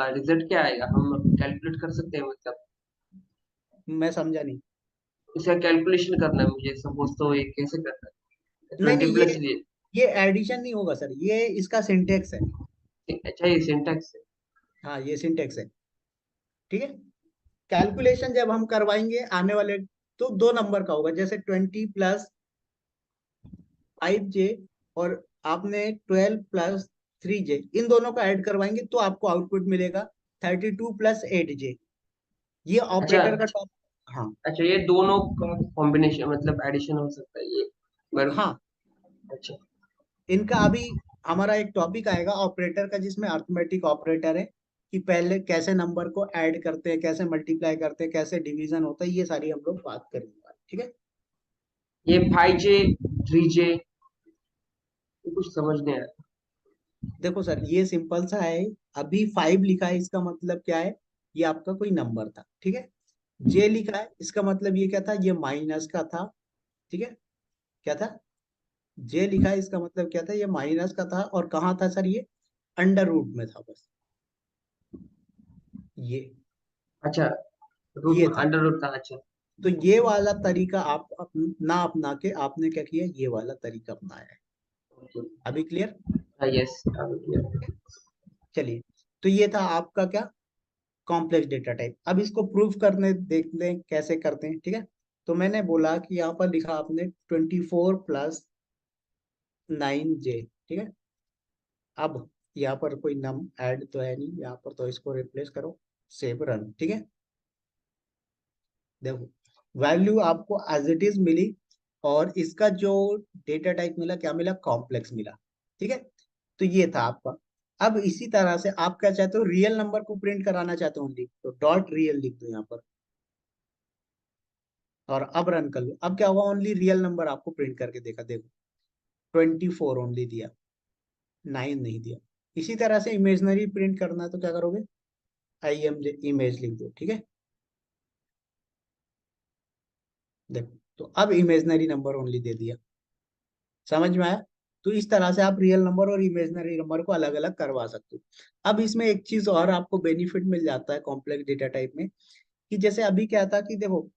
रिजल्ट क्या आएगा, हम कैलकुलेट कर सकते हैं मतलब? मैं समझा नहीं। इसका कैलकुलेशन करना है मुझे, सपोज तो ये कैसे करना है, नहीं नहीं, 20+? ये एडिशन नहीं होगा सर, ये इसका सिंटेक्स है। अच्छा, ये सिंटैक्स है। हाँ ये सिंटेक्स है। ठीक है, कैलकुलेशन जब हम करवाएंगे आने वाले, तो दो नंबर का होगा, जैसे 20+5j और आपने 12+3j, इन दोनों का ऐड करवाएंगे तो आपको आउटपुट मिलेगा 32+8j। ये अच्छा ऑपरेटर का टॉप। हाँ अच्छा, ये दोनों का कॉम्बिनेशन मतलब एडिशन हो सकता है ये, पर हाँ, अच्छा। इनका अभी हमारा एक टॉपिक आएगा ऑपरेटर का, जिसमें अर्थमेटिक ऑपरेटर है, कि पहले कैसे नंबर को ऐड करते हैं, कैसे मल्टीप्लाई करते हैं, कैसे डिवीजन होता है, ये सारी हम लोग बात करेंगे। ठीक है, ये 5J 3J कुछ समझ नहीं आया। देखो सर ये सिंपल सा है। अभी 5 लिखा है, इसका मतलब क्या है, ये आपका कोई नंबर था। ठीक है, जे लिखा है, इसका मतलब ये क्या था, ये माइनस का था। ठीक है, क्या था, जे लिखा है, इसका मतलब क्या था, ये माइनस का था, और कहाँ था सर, ये अंडर रूट में था बस। ये अच्छा, रूट ये में था। अंडर रूट था, अच्छा। तो ये वाला तरीका आप ना अपना के आपने क्या किया, ये वाला तरीका अपनाया है। अभी क्लियर। यस। चलिए, तो ये था आपका क्या, कॉम्प्लेक्स डेटा टाइप। अब इसको प्रूफ करने देखते हैं कैसे करते हैं। ठीक है, तो मैंने बोला कि यहाँ पर लिखा आपने 24+9j। ठीक है, अब यहाँ पर कोई नम ऐड तो है नहीं यहाँ पर, तो इसको रिप्लेस करो, सेव रन। ठीक है, देखो वैल्यू आपको एज इट इज मिली, और इसका जो डेटा टाइप मिला, क्या मिला, कॉम्प्लेक्स मिला। ठीक है, तो ये था आपका। अब इसी तरह से आप क्या चाहते हो, रियल नंबर को प्रिंट कराना चाहते हो ओनली, तो डॉट रियल लिख दो यहाँ पर, और अब रन कर लो। अब क्या हुआ, ओनली रियल नंबर आपको प्रिंट करके देखा, देखो 24 ओनली दिया, 9 नहीं दिया। इसी तरह से इमेजनरी प्रिंट करना है तो क्या करोगे, आई एम इमेज लिख दो। ठीक है, देखो तो अब इमेजनरी नंबर ओनली दे दिया। समझ में आया? तो इस तरह से आप रियल नंबर और इमेजनरी नंबर को अलग अलग करवा सकते हो। अब इसमें एक चीज और आपको बेनिफिट मिल जाता है कॉम्प्लेक्स डेटा टाइप में, कि जैसे अभी क्या था कि देखो,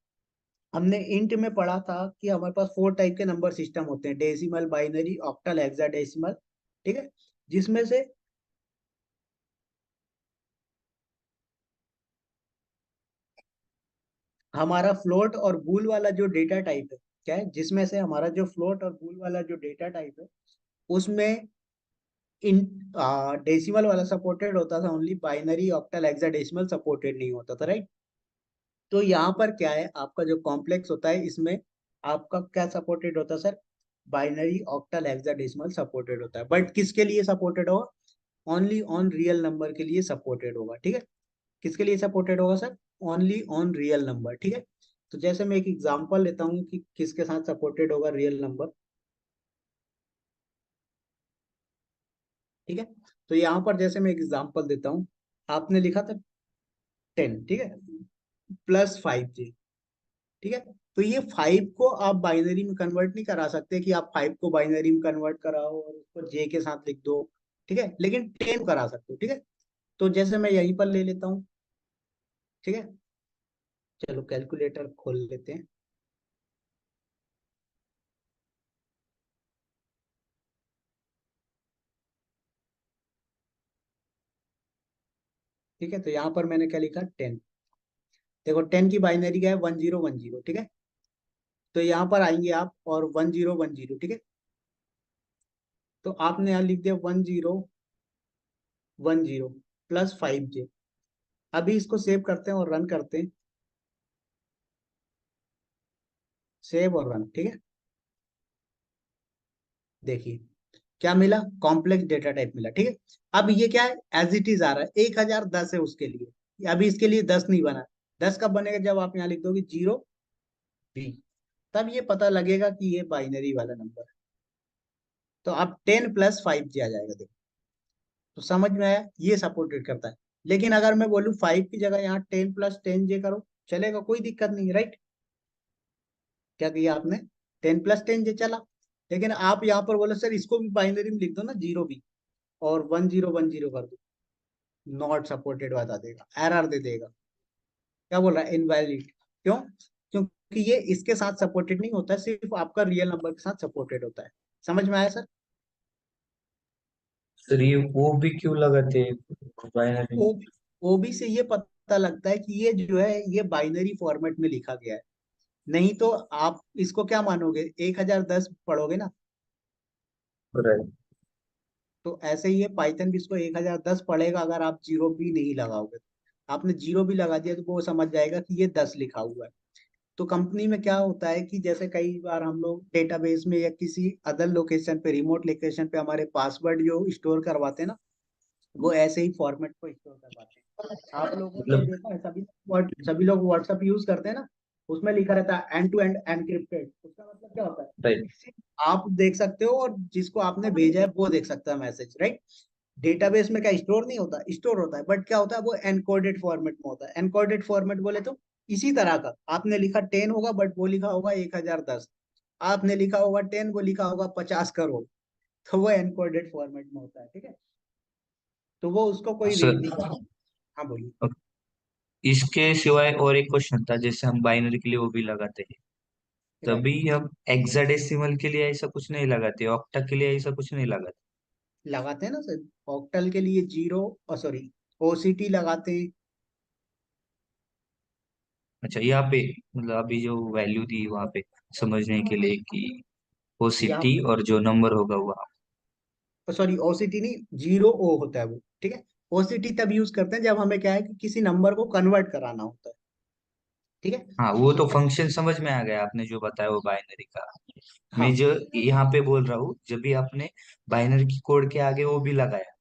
हमने इंट में पढ़ा था कि हमारे पास 4 टाइप के नंबर सिस्टम होते हैं, डेसिमल, बाइनरी, ऑक्टल, हेक्साडेसिमल। ठीक है, जिसमें से हमारा फ्लोट और बूल वाला जो डेटा टाइप है, क्या है, जिसमें से हमारा जो फ्लोट और बूल वाला जो डेटा टाइप है, उसमें इन डेसिमल वाला सपोर्टेड होता था only, binary, octal, hexadecimal supported नहीं होता था, राइट? तो यहाँ पर क्या है, आपका जो कॉम्प्लेक्स होता है इसमें आपका क्या सपोर्टेड होता है sir, binary, octal, hexadecimal supported होता है। बट किसके लिए सपोर्टेड होगा, ओनली ऑन रियल नंबर के लिए सपोर्टेड होगा। ठीक है, किसके लिए सपोर्टेड होगा sir, only on real number. ठीक है, तो जैसे मैं एक एग्जांपल लेता हूँ कि किसके साथ सपोर्टेड होगा रियल नंबर। ठीक है, तो यहाँ पर जैसे मैं एक एग्जांपल देता हूँ, आपने लिखा था 10, ठीक है, +5j। ठीक है, तो ये 5 को आप बाइनरी में कन्वर्ट नहीं करा सकते कि आप 5 को बाइनरी में कन्वर्ट कराओ और उसको जे के साथ लिख दो। ठीक है, लेकिन 10 करा सकते हो। ठीक है, तो जैसे मैं यहीं पर ले लेता हूँ। ठीक है, चलो कैलकुलेटर खोल लेते हैं। ठीक है, तो यहाँ पर मैंने क्या लिखा, 10। देखो 10 की बाइनरी क्या है, 1010। ठीक है, तो यहाँ पर आएंगे आप और 1010। ठीक है, तो आपने यहाँ लिख दिया 1010 +5j। अभी इसको सेव करते हैं और रन करते हैं, सेव और रन। ठीक है, देखिए क्या मिला, कॉम्प्लेक्स डेटा टाइप मिला। ठीक है, अब ये क्या है, एज इट इज आ रहा है, 1010 है उसके लिए, अभी इसके लिए 10 नहीं बना। 10 कब बनेगा, जब आप यहाँ लिख दोगे 0b, तब ये पता लगेगा कि ये बाइनरी वाला नंबर है। तो अब 10 +5j आ जाएगा, देखो। तो समझ में आया, ये सपोर्टेड करता है। लेकिन अगर मैं बोलूँ 5 की जगह यहाँ 10 + 10j करो, चलेगा, कोई दिक्कत नहीं, राइट? क्या किया आपने, 10 + 10j चला। लेकिन आप यहाँ पर बोले सर इसको भी बाइनरी में लिख दो ना, 0b, और 1010 कर दो, नॉट सपोर्टेड बता देगा, एरर दे देगा। क्या बोल रहा है, इनवैलिड। क्यों? क्योंकि ये इसके साथ सपोर्टेड नहीं होता है, सिर्फ आपका रियल नंबर के साथ सपोर्टेड होता है। समझ में आया सर? सर ये वो भी क्यों लगाते हैं बाइनरी में? ओ ओबी से ये पता लगता है कि ये जो है ये बाइनरी फॉर्मेट में लिखा गया है। नहीं तो आप इसको क्या मानोगे, 1010 पढ़ोगे ना, राइट। तो ऐसे ही ये पाइथन भी इसको 1010 पढ़ेगा, अगर आप 0b नहीं लगाओगे। आपने 0b लगा दिया तो वो समझ जाएगा कि ये 10 लिखा हुआ है। तो कंपनी में क्या होता है कि जैसे कई बार हम लोग डेटाबेस में या किसी अदर लोकेशन पे, रिमोट लोकेशन पे हमारे पासवर्ड जो स्टोर करवाते हैं ना, वो ऐसे ही फॉर्मेट को स्टोर करवाते हैं। आप लोगों ने मतलब देखा है, सभी लोग व्हाट्सएप यूज करते हैं ना, उसमें लिखा रहता है एंड टू एंड एनक्रिप्टेड। उसका मतलब क्या होता है, राइट। सिर्फ आप देख सकते हो और जिसको आपने भेजा है वो देख सकता है मैसेज, राइट? डेटाबेस में क्या स्टोर नहीं होता, स्टोर होता है, बट क्या होता है, वो एनकोडेड फॉर्मेट में होता है। एनकोडेड फॉर्मेट बोले तो इसी तरह का, आपने लिखा 10 होगा बट वो लिखा होगा 1010, आपने लिखा होगा 10, वो लिखा होगा 50 करोड़। तो वो एनकोडेड फॉर्मेट में होता है। ठीक है, तो वो उसको कोई रीड सर नहीं करता। हाँ बोलिए। इसके सिवाय और एक क्वेश्चन था, जैसे हम बाइनरी के लिए वो भी लगाते हैं, राइट, तभी हम हेक्साडेसिमल के लिए ऐसा कुछ नहीं लगाते, ऑक्टा के लिए ऐसा कुछ नहीं लगाते? लगाते हैं ना सर, ऑक्टल के लिए 0, सॉरी, ओसीटी लगाते हैं। अच्छा, यहाँ पे मतलब अभी जो वैल्यू दी वहां पे समझने के लिए कि वो यहाँ सिटी और जो नंबर होगा वहाँ। सॉरी, ओसीटी नहीं, 0 ओ होता है वो। ठीक है, ओसीटी तब यूज करते हैं जब हमें क्या है कि किसी नंबर को कन्वर्ट कराना होता है। ठीक है। हाँ, वो तो फंक्शन समझ में आ गया, आपने जो बताया वो बाइनरी का। मैं हाँ जो यहाँ पे बोल रहा हूँ, जब भी आपने बाइनरी की कोड के आगे वो भी लगाया,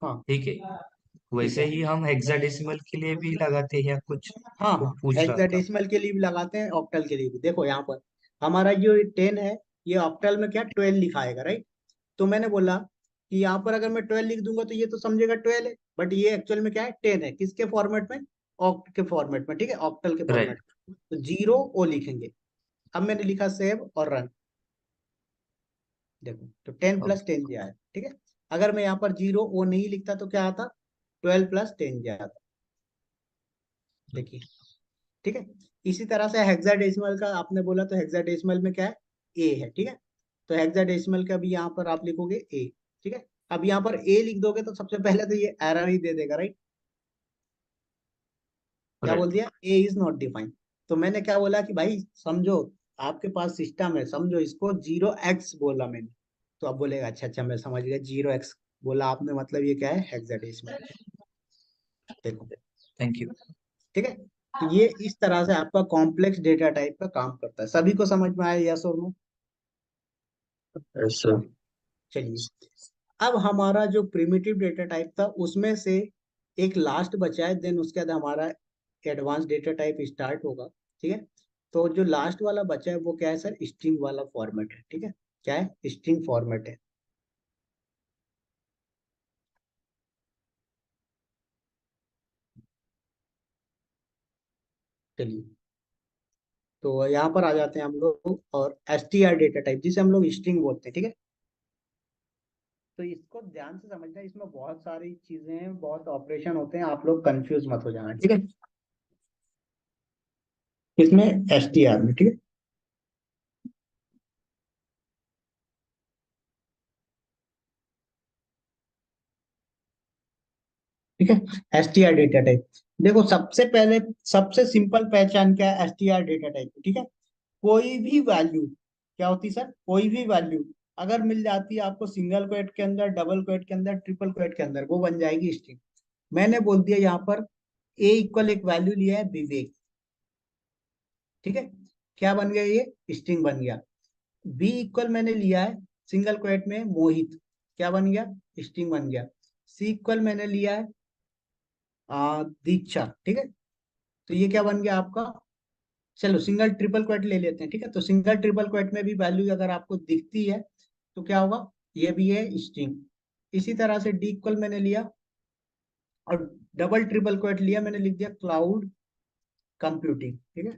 हाँ ठीक है, ठीक वैसे है। ही हम हेक्साडेसिमल के लिए भी लगाते हैं या कुछ, हाँ वो हाँ, पूछ रहा था। हेक्साडेसिमल के लिए भी लगाते हैं, ऑक्टल के लिए भी। देखो यहाँ पर हमारा जो 10 है, ये ऑक्टल में क्या 12 लिखाएगा, राइट। तो मैंने बोला कि यहाँ पर अगर मैं 12 लिख दूंगा तो ये तो समझेगा 12 है, बट ये एक्चुअल में क्या है 10 है। किसके फॉर्मेट में? ऑक्ट के फॉर्मेट में, ठीक है, ऑक्टल के राइट। फॉर्मेट में। तो 0 ओ लिखेंगे। अब मैंने लिखा सेव और रन। देखो तो 10 + 10 दिया है, ठीक है। अगर मैं यहाँ पर 0 ओ नहीं लिखता तो क्या आता? 12 + 10 दिया आता। देखिए, ठीक है। इसी तरह से हेक्साडेसिमल का आपने बोला, तो हेक्साडेसिमल में क्या है? ए है, ठीक है। तो हेक्साडेसिमल का भी यहाँ पर आप लिखोगे ए, ठीक है। अब यहाँ पर ए लिख दोगे तो सबसे पहले तो ये एरर ही दे देगा, राइट। क्या बोल राइट। दिया? ए इज नॉट डिफाइंड। तो मैंने क्या बोला कि भाई समझो, आपके पास सिस्टम है, समझो इसको 0x बोला मैंने। तो अब बोलेगा अच्छा अच्छा मैं समझ गया, 0x बोला आपने, मतलब ये क्या है? हेक्साडेसिमल। देखो, थैंक यू। ठीक है। तो ये इस तरह से आपका कॉम्प्लेक्स डेटा टाइप का काम करता है। सभी को समझ में आया, यस और नो? ऐसा। चलिए, अब हमारा जो प्रिमिटिव डेटा टाइप था उसमें से एक लास्ट बचा है, देन उसके बाद हमारा एडवांस डेटा टाइप स्टार्ट होगा, ठीक है। तो जो लास्ट वाला बचा है वो क्या है सर? स्ट्रिंग वाला फॉर्मेट है, ठीक है। क्या है? स्ट्रिंग फॉर्मेट है। चलिए, तो यहाँ पर आ जाते हैं हम लोग, और str डेटा टाइप जिसे हम लोग स्ट्रिंग बोलते हैं, ठीक है। तो इसको ध्यान से समझना, इसमें बहुत सारी चीजें हैं, बहुत ऑपरेशन होते हैं, आप लोग कंफ्यूज मत हो जाना, ठीक है। इसमें str में, ठीक है। ठीक है, str डेटा टाइप। देखो सबसे पहले, सबसे सिंपल पहचान क्या है str डेटा टाइप, ठीक है। कोई भी वैल्यू, क्या होती है सर? कोई भी वैल्यू अगर मिल जाती है आपको सिंगल क्वोट के अंदर, डबल क्वोट के अंदर, ट्रिपल क्वोट के अंदर, वो बन जाएगी स्ट्रिंग। मैंने बोल दिया यहाँ पर a इक्वल एक वैल्यू लिया है विवेक, ठीक है। क्या बन गया? ये स्ट्रिंग बन गया। b इक्वल मैंने लिया है सिंगल क्वोट में मोहित, क्या बन गया? स्ट्रिंग बन गया। c इक्वल मैंने लिया है दीक्षा, ठीक है। तो ये क्या बन गया आपका? चलो सिंगल ट्रिपल क्वोट ले लेते हैं, ठीक है। तो सिंगल ट्रिपल क्वोट में भी वैल्यू अगर आपको दिखती है तो क्या होगा? ये भी है स्ट्रिंग। इसी तरह से डी इक्वल मैंने लिया, और डबल ट्रिपल क्वोट लिया, मैंने लिख दिया क्लाउड कंप्यूटिंग, ठीक है।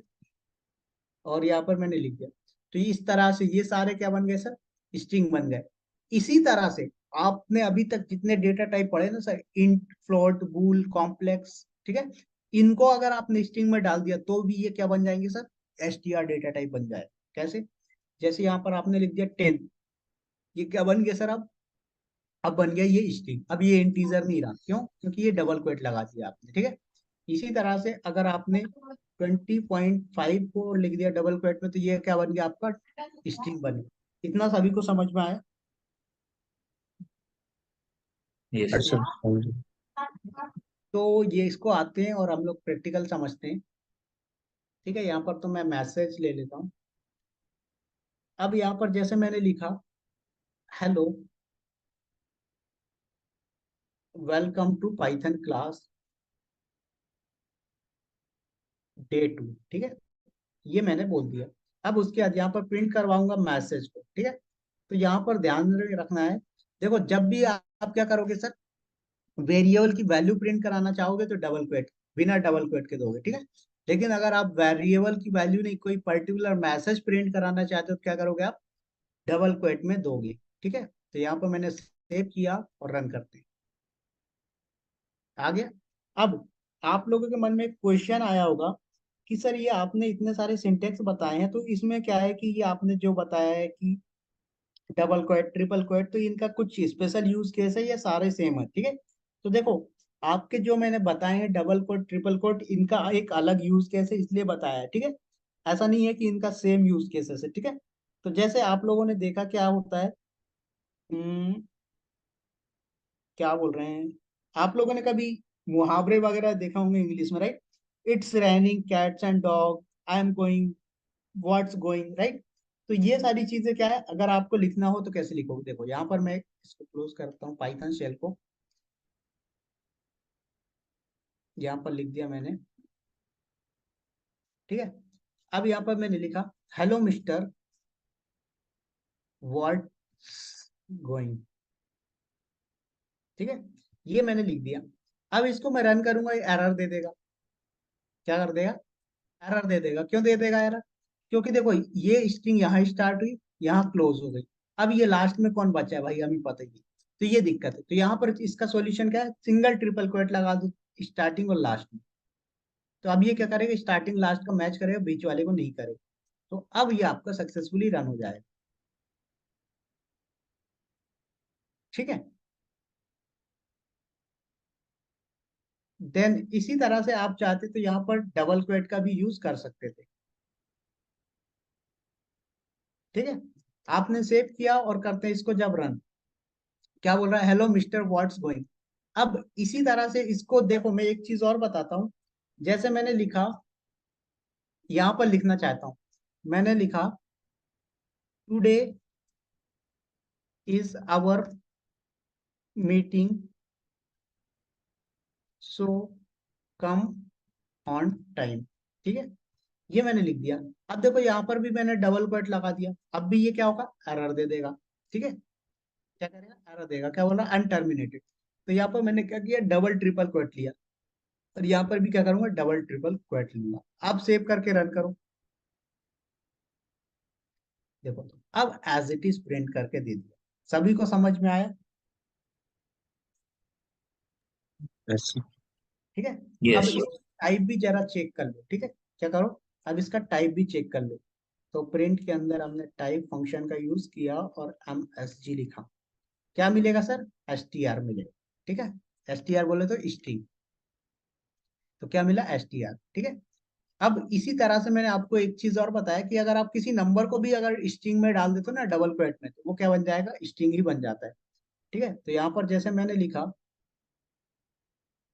और यहाँ पर मैंने लिख दिया। तो इस तरह से ये सारे क्या बन गए सर? स्ट्रिंग बन गए। इसी तरह से आपने अभी तक जितने डेटा टाइप पढ़े ना सर, इंट, फ्लोट, बूल, कॉम्प्लेक्स, ठीक है, इनको अगर आपने स्ट्रिंग में डाल दिया तो भी ये क्या बन जाएंगे सर? str डेटा टाइप बन जाए। कैसे? जैसे यहाँ पर आपने लिख दिया 10, ये क्या बन गया सर? अब बन गया ये स्ट्रिंग। अब ये इंटीजर नहीं रहा, क्यों? क्योंकि ये डबल क्वोट लगा दिया आपने, ठीक है। इसी तरह से अगर आपने 20.5 को लिख दिया डबल क्वोट में, तो ये क्या बन गया आपका? स्ट्रिंग बन गया। इतना सभी को समझ में आया? यस अच्छा। सर। तो ये इसको आते हैं और हम लोग प्रैक्टिकल समझते हैं, ठीक है। यहाँ पर तो मैं मैसेज ले लेता हूँ। अब यहाँ पर जैसे मैंने लिखा hello, welcome to Python class day 2, ठीक है, ये मैंने बोल दिया। अब उसके बाद यहाँ पर प्रिंट करवाऊंगा मैसेज को, ठीक है। तो यहाँ पर ध्यान रखना है, देखो जब भी आप क्या करोगे सर, वेरिएबल की वैल्यू प्रिंट कराना चाहोगे तो डबल क्वोट, बिना डबल क्वोट के दोगे, ठीक है। लेकिन अगर आप वेरिएबल की वैल्यू नहीं, कोई पर्टिकुलर मैसेज प्रिंट कराना चाहते हो तो क्या करोगे आप? डबल क्वोट में दोगे, ठीक है। तो यहाँ पर मैंने सेव किया और रन करते हैं। आ गया। अब आप लोगों के मन में एक क्वेश्चन आया होगा कि सर ये आपने इतने सारे सिंटेक्स बताए हैं, तो इसमें क्या है कि ये आपने जो बताया है कि डबल क्वोट, ट्रिपल क्वोट, तो इनका कुछ स्पेशल यूज केस है या सारे सेम है? ठीक है। तो देखो, आपके जो मैंने बताए हैं डबल क्वोट, ट्रिपल क्वोट, इनका एक अलग यूज केस है इसलिए बताया है, ठीक है। ऐसा नहीं है कि इनका सेम यूज केसेस है, ठीक है। तो जैसे आप लोगों ने देखा क्या होता है, हम्म, क्या बोल रहे हैं, आप लोगों ने कभी मुहावरे वगैरह देखा होंगे इंग्लिश में, right. It's raining cats and dog, I am going, what's going, right. तो ये सारी चीजें क्या है, अगर आपको लिखना हो तो कैसे लिखोगे, देखो यहाँ पर मैं इसको क्लोज करता हूँ पाइथन शेल को, यहाँ पर लिख दिया मैंने, ठीक है। अब यहाँ पर मैंने लिखा हेलो मिस्टर व्हाट्स गोइंग, ठीक है, ये मैंने लिख दिया। अब इसको मैं रन करूंगा, ये एरर दे देगा। क्या कर देगा, एरर दे देगा। क्यों दे देगा एरर, क्योंकि देखो ये स्ट्रिंग यहाँ स्टार्ट हुई, यहाँ क्लोज हो गई, अब ये लास्ट में कौन बचा है भाई, हमें पता ही है। तो ये दिक्कत है। तो यहाँ पर इसका सॉल्यूशन क्या है, सिंगल ट्रिपल क्वोट लगा दो स्टार्टिंग और लास्ट में। तो अब ये क्या करेगा, स्टार्टिंग लास्ट का मैच करेगा, बीच वाले को नहीं करेगा। तो अब ये आपका सक्सेसफुली रन हो जाएगा, ठीक है। देन इसी तरह से आप चाहते तो यहाँ पर डबल क्वेट का भी यूज कर सकते थे, ठीक है। आपने सेव किया और करते हैं इसको जब रन, क्या बोल रहा है, हेलो मिस्टर व्हाट्स गोइंग। अब इसी तरह से इसको देखो, मैं एक चीज और बताता हूँ। जैसे मैंने लिखा, यहाँ पर लिखना चाहता हूँ, मैंने लिखा today is our meeting so come on time, ठीक है, ये मैंने लिख दिया। अब देखो यहाँ पर भी मैंने डबल कोट लगा दिया, अब भी ये क्या होगा, एरर दे देगा, ठीक है। क्या करेगा, एरर देगा, क्या बोल रहा है, अनटर्मिनेटेड। तो यहाँ पर मैंने क्या किया, डबल ट्रिपल कोट लिया, और यहाँ पर भी क्या करूंगा, डबल ट्रिपल कोट लूंगा। अब सेव करके रन करो, देखो अब एज इट इज प्रिंट करके दे दिया। सभी को समझ में आया, Yes. ठीक है। अब Yes. इस टाइप भी जरा चेक कर लो, ठीक है। क्या करो, अब इसका टाइप भी चेक कर लो। तो प्रिंट के अंदर हमने टाइप फंक्शन का यूज किया और MSG लिखा, क्या मिलेगा सर, str मिलेगा, ठीक है। str बोले तो स्ट्रिंग, तो क्या मिला, str, ठीक है। अब इसी तरह से मैंने आपको एक चीज और बताया कि अगर आप किसी नंबर को भी अगर स्ट्रिंग में डाल देते हो ना, डबल क्वोट में, तो वो क्या बन जाएगा, स्ट्रिंग ही बन जाता है, ठीक है। तो यहाँ पर जैसे मैंने लिखा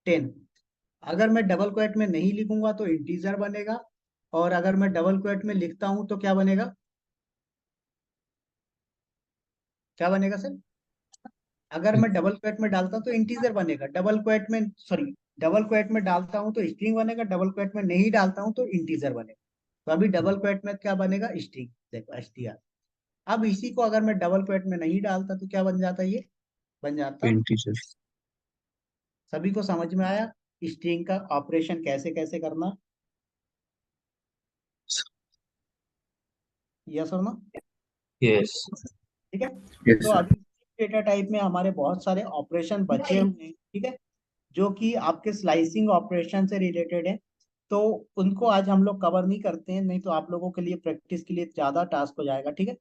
10, अगर मैं डबल क्वोट में नहीं लिखूंगा तो इंटीजर बनेगा, और अगर मैं डबल क्वोट में लिखता हूं तो क्या बनेगा, क्या बनेगा सर, अगर मैं डबल क्वोट में डालता हूं तो इंटीजर बनेगा, डबल क्वोट में, सॉरी, डबल क्वोट में डालता हूं तो स्ट्रिंग बनेगा, डबल क्वोट में नहीं डालता हूं तो इंटीजर बनेगा। तो अभी डबल क्वोट में क्या बनेगा, स्ट्रिंग, देखो str। अब इसी को अगर मैं डबल क्वोट में नहीं डालता तो क्या बन जाता, ये बन जाता, Integer. सभी को समझ में आया स्ट्रिंग का ऑपरेशन कैसे कैसे करना, यस और नो, Yes. ठीक है। Yes, तो sir. अभी डेटा टाइप में हमारे बहुत सारे ऑपरेशन बचे हुए हैं, ठीक है, जो कि आपके स्लाइसिंग ऑपरेशन से रिलेटेड है। तो उनको आज हम लोग कवर नहीं करते हैं, नहीं तो आप लोगों के लिए प्रैक्टिस के लिए ज्यादा टास्क हो जाएगा, ठीक है।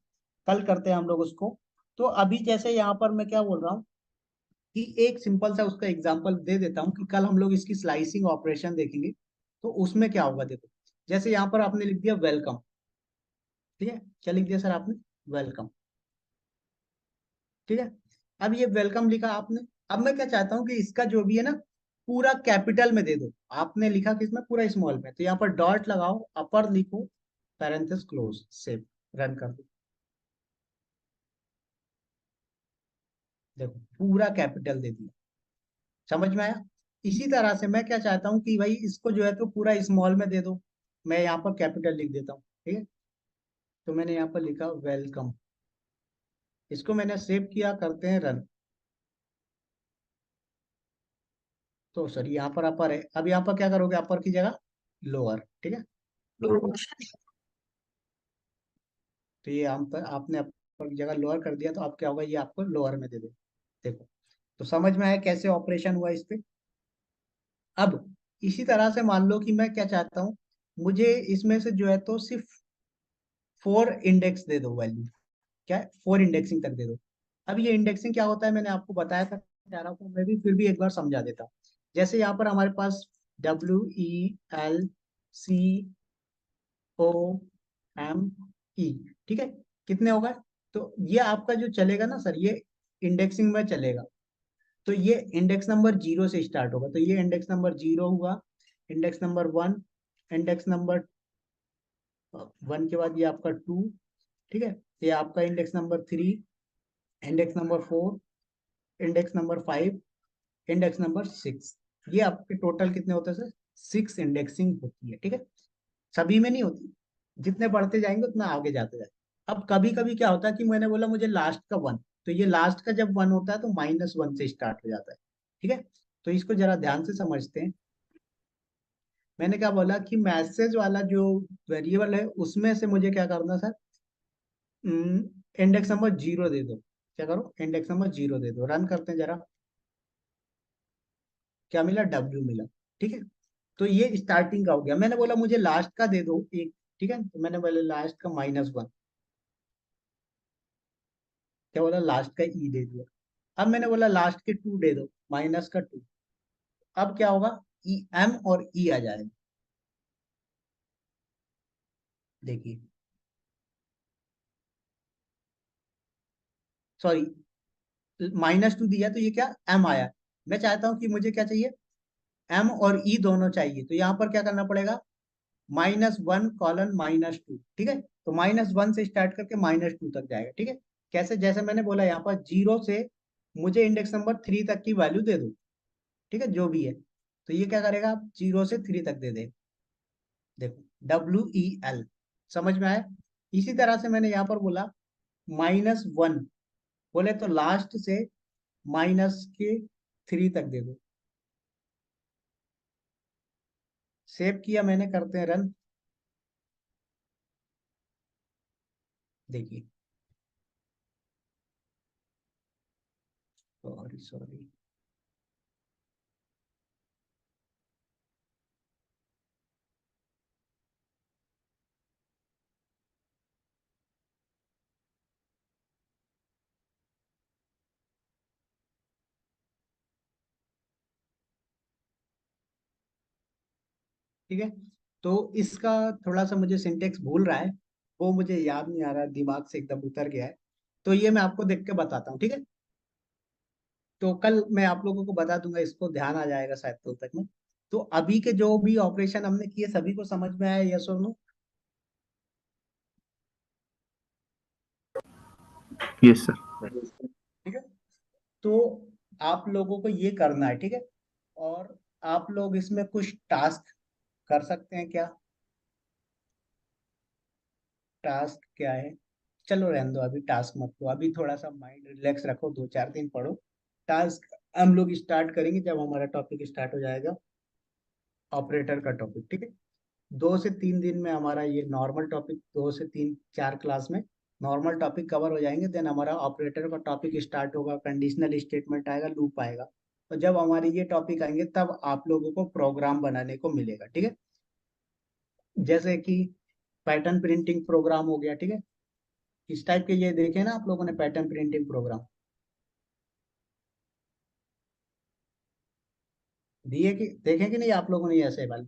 कल करते हैं हम लोग उसको। तो अभी जैसे यहाँ पर मैं क्या बोल रहा हूँ कि एक सिंपल सा उसका एग्जांपल दे देता हूँ कि कल हम लोग इसकी स्लाइसिंग ऑपरेशन देखेंगे। तो उसमें क्या होगा, देखो जैसे यहाँ पर आपने लिख दिया वेलकम, ठीक है, क्या लिख दिया सर आपने, वेलकम, ठीक है। अब ये वेलकम लिखा आपने, अब मैं क्या चाहता हूँ कि इसका जो भी है ना, पूरा कैपिटल में दे दो। आपने लिखा किसमें, पूरा स्मॉल में, तो यहाँ पर डॉट लगाओ, अपर लिखो, पैरेंथेसिस क्लोज, सेव, रन कर दो, देखो पूरा कैपिटल दे दिया, समझ में आया। इसी तरह से मैं क्या चाहता हूँ कि भाई इसको जो है तो पूरा स्मॉल में दे दो, मैं यहाँ पर कैपिटल लिख देता हूँ, ठीक है। तो मैंने यहाँ पर लिखा वेलकम, इसको मैंने सेव किया, करते हैं रन। तो सर यहाँ पर अपर है, अब यहाँ पर क्या करोगे, अपर की जगह लोअर, ठीक है। तो ये हम पर आपने अपर की जगह लोअर कर दिया, तो अब क्या होगा, ये आपको लोअर में दे दे, देखो। तो समझ में आया कैसे ऑपरेशन हुआ इस पे। अब इसी तरह से मान लो कि मैं क्या चाहता हूँ, मुझे इसमें से जो है तो सिर्फ 4 इंडेक्स दे दो वैल्यू, क्या है, 4 इंडेक्सिंग तक दे दो। अब ये इंडेक्सिंग क्या होता है, मैंने आपको बताया था, चाह रहा हूँ मैं भी फिर भी एक बार समझा देता हूँ। जैसे यहाँ पर हमारे पास WELCOME, ठीक है, कितने होगा। तो ये आपका जो चलेगा ना सर, ये इंडेक्सिंग में चलेगा। तो ये इंडेक्स नंबर 0 से स्टार्ट होगा, तो ये इंडेक्स नंबर 0 हुआ, इंडेक्स नंबर 1, इंडेक्स नंबर 1 के बाद ये आपका 2, ठीक है, ये आपका index number 3, index number 4, index number 5, index number 6। ये आपके टोटल कितने होते हैं सर? 6 इंडेक्सिंग होती है, ठीक है। सभी में नहीं होती, जितने बढ़ते जाएंगे उतना आगे जाते जाएंगे। अब कभी कभी क्या होता है कि मैंने बोला मुझे लास्ट का 1, तो ये लास्ट का जब 1 होता है तो -1 से स्टार्ट हो जाता है, ठीक है। तो इसको जरा ध्यान से समझते हैं। मैंने क्या बोला कि मैसेज वाला जो वेरिएबल है उसमें से मुझे क्या करना सर, इंडेक्स नंबर 0 दे दो। क्या करो? इंडेक्स नंबर 0 दे दो। रन करते हैं जरा, क्या मिला? W मिला, ठीक है। तो ये स्टार्टिंग का हो गया। मैंने बोला मुझे लास्ट का दे दो एक, ठीक है, तो मैंने बोला लास्ट का -1। क्या बोला? लास्ट का E दे दिया। अब मैंने बोला लास्ट के 2 दे दो, -2। अब क्या होगा? M और E आ जाएगा। देखिए, सॉरी, -2 दिया तो ये क्या? M आया। मैं चाहता हूं कि मुझे क्या चाहिए? M और E दोनों चाहिए, तो यहाँ पर क्या करना पड़ेगा? -1:-2, ठीक है। तो -1 से स्टार्ट करके -2 तक जाएगा, ठीक है। कैसे? जैसे मैंने बोला यहाँ पर 0 से मुझे इंडेक्स नंबर 3 तक की वैल्यू दे दो, ठीक है, जो भी है। तो ये क्या करेगा? आप 0 से 3 तक दे दे। देखो, WEL, समझ में आया? इसी तरह से मैंने यहाँ पर बोला -1, बोले तो लास्ट से -3 तक दे दो। सेव किया मैंने, करते हैं रन। देखिए, सॉरी सॉरी, ठीक है। तो इसका थोड़ा सा मुझे सिंटेक्स भूल रहा है, वो मुझे याद नहीं आ रहा, दिमाग से एकदम उतर गया है। तो ये मैं आपको देख के बताता हूँ, ठीक है। तो कल मैं आप लोगों को बता दूंगा, इसको ध्यान आ जाएगा शायद कल तक में। तो अभी के जो भी ऑपरेशन हमने किए सभी को समझ में आया? यस और नो? Yes sir. ठीक है। तो आप लोगों को ये करना है, ठीक है। और आप लोग इसमें कुछ टास्क कर सकते हैं क्या? टास्क क्या है? चलो रहने दो, अभी टास्क मत लो, अभी थोड़ा सा माइंड रिलैक्स रखो, 2-4 दिन पढ़ो। टास्क हम लोग स्टार्ट करेंगे जब हमारा टॉपिक स्टार्ट हो जाएगा, ऑपरेटर का टॉपिक, ठीक है। 2 से 3 दिन में हमारा ये नॉर्मल टॉपिक, 2 से 3-4 क्लास में नॉर्मल टॉपिक कवर हो जाएंगे। देन हमारा ऑपरेटर का टॉपिक स्टार्ट होगा, कंडीशनल स्टेटमेंट आएगा, लूप आएगा। तो जब हमारे ये टॉपिक आएंगे तब आप लोगों को प्रोग्राम बनाने को मिलेगा, ठीक है। जैसे कि पैटर्न प्रिंटिंग प्रोग्राम हो गया, ठीक है। इस टाइप के ये देखे ना आप लोगों ने, पैटर्न प्रिंटिंग प्रोग्राम दिए कि देखे कि नहीं आप लोगों ने, ऐसे वाले?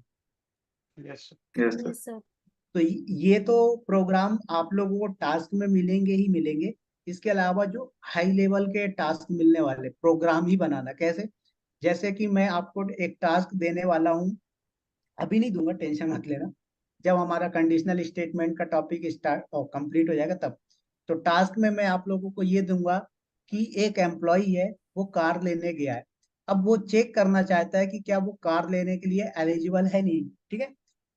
Yes yes sir. Yes sir. तो ये तो प्रोग्राम आप लोगों को टास्क में मिलेंगे ही मिलेंगे। इसके अलावा जो हाई लेवल के टास्क मिलने वाले, प्रोग्राम ही बनाना कैसे? जैसे कि मैं आपको एक टास्क देने वाला हूँ, अभी नहीं दूंगा, टेंशन मत लेना। जब हमारा कंडीशनल स्टेटमेंट का टॉपिक स्टार्ट और कंप्लीट हो जाएगा तब। तो टास्क में मैं आप लोगों को ये दूंगा कि एक एम्प्लॉय है, वो कार लेने गया है। अब वो चेक करना चाहता है कि क्या वो कार लेने के लिए एलिजिबल है, नहीं, ठीक है।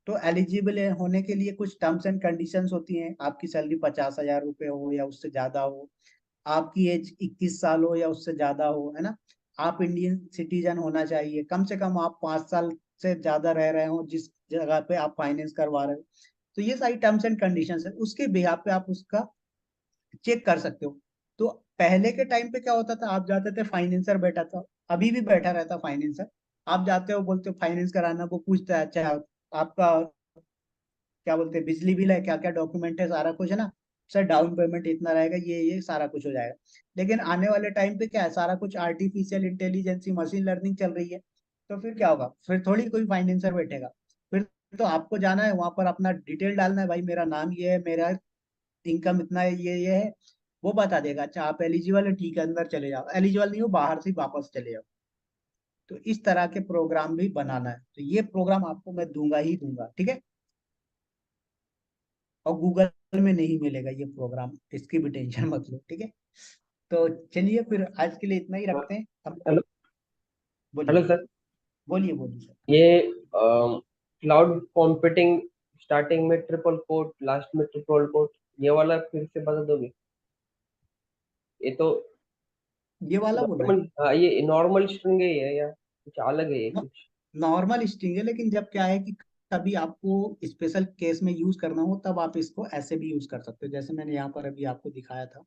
तो एलिजिबल होने के लिए कुछ टर्म्स एंड कंडीशंस होती हैं। आपकी सैलरी 50,000 रुपये हो या उससे ज्यादा हो, आपकी एज 21 साल हो या उससे ज्यादा हो, है ना। आप इंडियन सिटीजन होना चाहिए, कम से कम आप 5 साल से ज्यादा रह रहे हो जिस जगह पे आप फाइनेंस करवा रहे हो। तो ये सारी टर्म्स एंड कंडीशंस है, उसके बिहाफ पे आप उसका चेक कर सकते हो। तो पहले के टाइम पे क्या होता था, आप जाते थे, फाइनेंसर बैठा था, अभी भी बैठा रहता फाइनेंसर। आप जाते हो, बोलते हो फाइनेंस कराना, वो पूछता है अच्छा आपका क्या बोलते हैं, बिजली बिल है, क्या क्या डॉक्यूमेंट है, सारा कुछ है ना। सर डाउन पेमेंट इतना रहेगा, ये सारा कुछ हो जाएगा। लेकिन आने वाले टाइम पे क्या है, सारा कुछ आर्टिफिशियल इंटेलिजेंस, मशीन लर्निंग चल रही है। तो फिर क्या होगा, फिर थोड़ी कोई फाइनेंसर बैठेगा। फिर तो आपको जाना है वहां पर, अपना डिटेल डालना है, भाई मेरा नाम ये है, मेरा इनकम इतना है, ये है। वो बता देगा, अच्छा आप एलिजिबल है, ठीक है, अंदर चले जाओ। एलिजिबल नहीं हो, बाहर से ही वापस चले जाओ। तो इस तरह के प्रोग्राम भी बनाना है, तो ये प्रोग्राम आपको मैं दूंगा ही दूंगा, ठीक है। और गूगल में नहीं मिलेगा ये प्रोग्राम, इसकी भी टेंशन मत लो, ठीक है। तो चलिए फिर आज के लिए इतना ही रखते हैं अब। हेलो बोलिए हेलो बोलिए सर, बोलिए बोलिए सर। ये क्लाउड कंप्यूटिंग स्टार्टिंग में ट्रिपल कोट, लास्ट में ट्रिपल कोट, ये वाला फिर से बता दोगे? ये तो ये वाला बोला है। नॉर्मल, हाँ, ये नॉर्मल स्ट्रिंग है या कुछ अलग है ये कुछ? नॉर्मल स्ट्रिंग है, लेकिन जब क्या है कि कभी आपको स्पेशल केस में यूज करना हो तब आप इसको ऐसे भी यूज कर सकते हो, जैसे मैंने यहाँ पर अभी आपको दिखाया था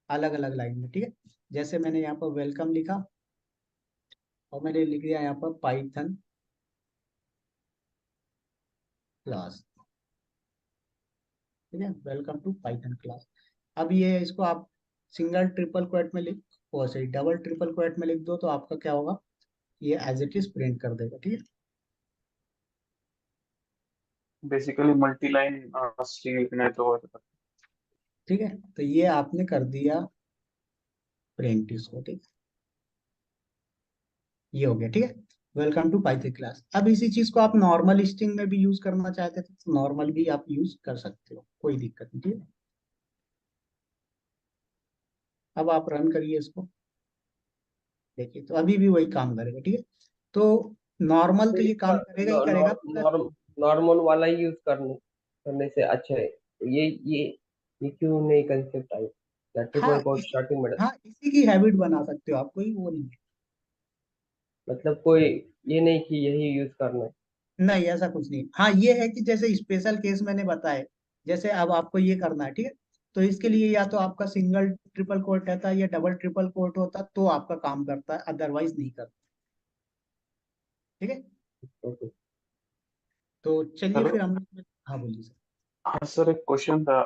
अलग अलग लाइन में, ठीक है। जैसे मैंने यहाँ पर वेलकम लिखा और मैंने लिख दिया यहाँ पर पाइथन क्लास, ठीक है, वेलकम टू पाइथन क्लास। अब ये इसको आप सिंगल ट्रिपल क्वोट में लिख, ओ सॉरी डबल ट्रिपल क्वोट में लिख दो, तो आपका क्या होगा, ये एज इट इज प्रिंट कर देगा, ठीक है। बेसिकली मल्टी लाइन स्ट्रिंग लिखना है तो ठीक है, तो ये आपने कर दिया प्रिंट इसको, ठीक है, ये हो गया, ठीक है। Welcome to Python class. अब इसी चीज को आप नॉर्मल स्ट्रिंग में भी यूज करना चाहते थे तो नॉर्मल भी आप यूज कर सकते हो, कोई दिक्कत नहीं, ठीक है। अब आप रन करिए इसको, देखिए तो अभी भी वही काम करेगा, ठीक है। तो नॉर्मल तो ये काम करेगा ही करेगा, प्लस नॉर्मल वाला ही यूज करने से अच्छा है। तो ये क्यों नहीं कंसेप्ट आई या ट्रिपल हाँ कोट इसी स्टार्टिंग में? हाँ इसी की हैबिट बना सकते हो आप, कोई वो नहीं है। मतलब कोई ये नहीं कि यही यूज करना है? नहीं ऐसा कुछ नहीं, हाँ ये है कि जैसे स्पेशल केस मैंने बताए, जैसे अब आपको ये करना है, ठीक है, तो इसके लिए या तो आपका सिंगल ट्रिपल कोट रहता है या डबल ट्रिपल कोट होता तो आपका काम करता है, अदरवाइज नहीं करता, ठीक है। ओके। तो चलिए हेलो। फिर हम लोग, हाँ बोलिए सर। हाँ सर, एक क्वेश्चन था।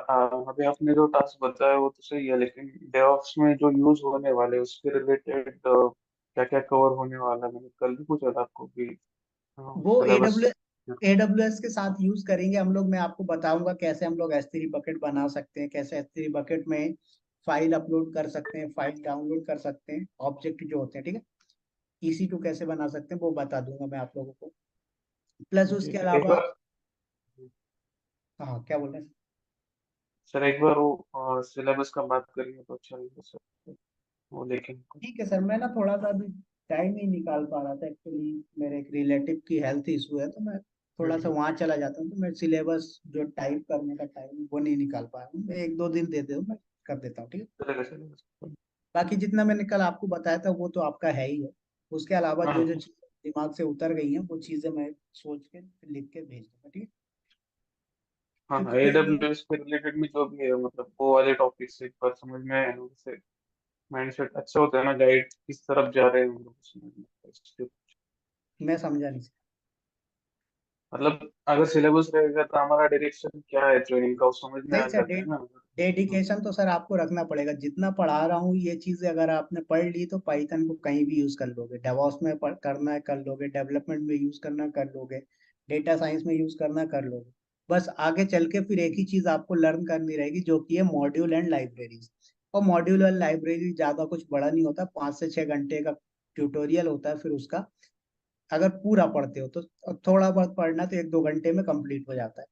अभी आपने जो टास्क बताया वो तो सही है, लेकिन डेवऑप्स में जो यूज होने वाले उसके रिलेटेड क्या क्या कवर होने वाला है? मैंने कल भी पूछा था आपको कि वो सिलेबस। AWS के साथ यूज करेंगे हम लोग, मैं आपको बताऊंगा कैसे हम लोग S3 बकेट बना सकते हैं, कैसे S3 बकेट में फाइल अपलोड कर सकते हैं, फाइल डाउनलोड कर सकते हैं, ऑब्जेक्ट जो होते हैं, ठीक है, EC2 कैसे बना सकते हैं वो बता दूंगा मैं आप लोगों को। प्लस उसके एक अलावा, बार हाँ क्या बोल रहे हैं। सर, एक बार वो सिलेबस का बात करिए तो अच्छा लगेगा सर, वो लेकिन ठीक है सर, मैं ना थोड़ा सा अभी टाइम नहीं निकाल पा रहा था, एक्चुअली मेरे एक रिलेटिव की हेल्थ इशू है, तो मैं थोड़ा सा वहाँ चला जाता हूँ, तो मैं सिलेबस जो टाइप करने का टाइम वो नहीं निकाल पा रहा हूँ, मैं 1-2 दिन दे दो, मैं कर देता हूँ, ठीक है। चलेगा चलेगा। बाकी जितना मैंने कल आपको बताया था वो तो आपका है ही है, उसके अलावा जो जो हाँ चीजें दिमाग से उतर गई हैं वो चीजें मैं सोच के लिख के भेज दूंगा, ठीक है। हाँ हाँ, क्योंकि कई बार, AWS के रिलेटेड में जो भी है, मतलब वो वाले टॉपिक से एक बार समझ में आए ना, जैसे माइंडसेट अच्छा होता है ना, गाइड किस तरफ जा रहे हैं हम लोग उसमें। मैं समझा नहीं। मतलब अगर सिलेबस रहेगा तो हमारा डायरेक्शन क्या है ट्रेनिंग का, वो समझ में नहीं आ सर, जाता है ना। डेडिकेशन तो सर आपको रखना पड़ेगा, जितना पढ़ा रहा हूँ ये चीजें अगर आपने पढ़ ली तो पाइथन को कहीं भी यूज कर लोगे, डेवॉप्स में करना है कर लोगे, डेवलपमेंट में यूज करना है कर लोगे, डेटा साइंस में यूज करना है कर लोगे। बस आगे चल के फिर एक ही चीज आपको लर्न करनी रहेगी जो कि है मॉड्यूल एंड लाइब्रेरीज। और मॉड्यूल एंड लाइब्रेरी ज्यादा कुछ बड़ा नहीं होता, 5 से 6 घंटे का ट्यूटोरियल होता है, फिर उसका अगर पूरा पढ़ते हो तो, थोड़ा बहुत पढ़ना तो 1-2 घंटे में कंप्लीट हो जाता है,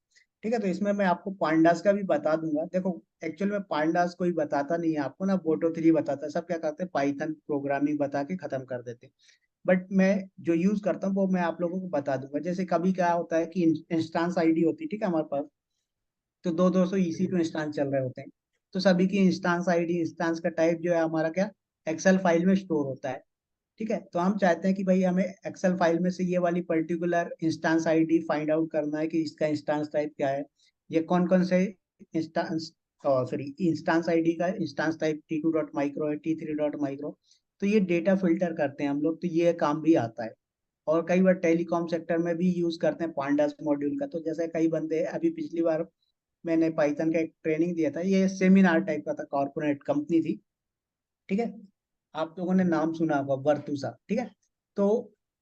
ठीक है। तो इसमें मैं आपको पांडास का भी बता दूंगा, देखो एक्चुअल में पांडास कोई बताता नहीं है आपको ना, बोटो 3 बताता है, सब क्या करते हैं पाइथन प्रोग्रामिंग बता के खत्म कर देते हैं। बट मैं जो यूज करता हूँ वो मैं आप लोगों को बता दूंगा, जैसे कभी क्या होता है कि इंस्टांस आईडी होती है, ठीक है, हमारे पास तो 200 EC2 इंस्टांस चल रहे होते हैं, तो सभी की इंस्टांस आईडी, इंस्टांस का टाइप जो है हमारा क्या, एक्सेल फाइल में स्टोर होता है, ठीक है। तो हम चाहते हैं कि भाई हमें एक्सेल फाइल में से ये वाली particular instance ID find out करना है कि इसका इंस्टांस टाइप क्या है, ये कौन कौन से इंस्टांस, सॉरी इंस्टांस आईडी का इंस्टांस टाइप T2.micro है, T3.micro, तो ये डेटा फिल्टर करते हैं हम लोग, तो ये काम भी आता है। और कई बार टेलीकॉम सेक्टर में भी यूज करते हैं पांडास मॉड्यूल का, तो जैसे कई बंदे, अभी पिछली बार मैंने पाइथन का एक ट्रेनिंग दिया था, ये सेमिनार टाइप का था, कॉर्पोरेट कंपनी थी, ठीक है, आप लोगों ने नाम सुना होगा वर्तुसा, ठीक है। तो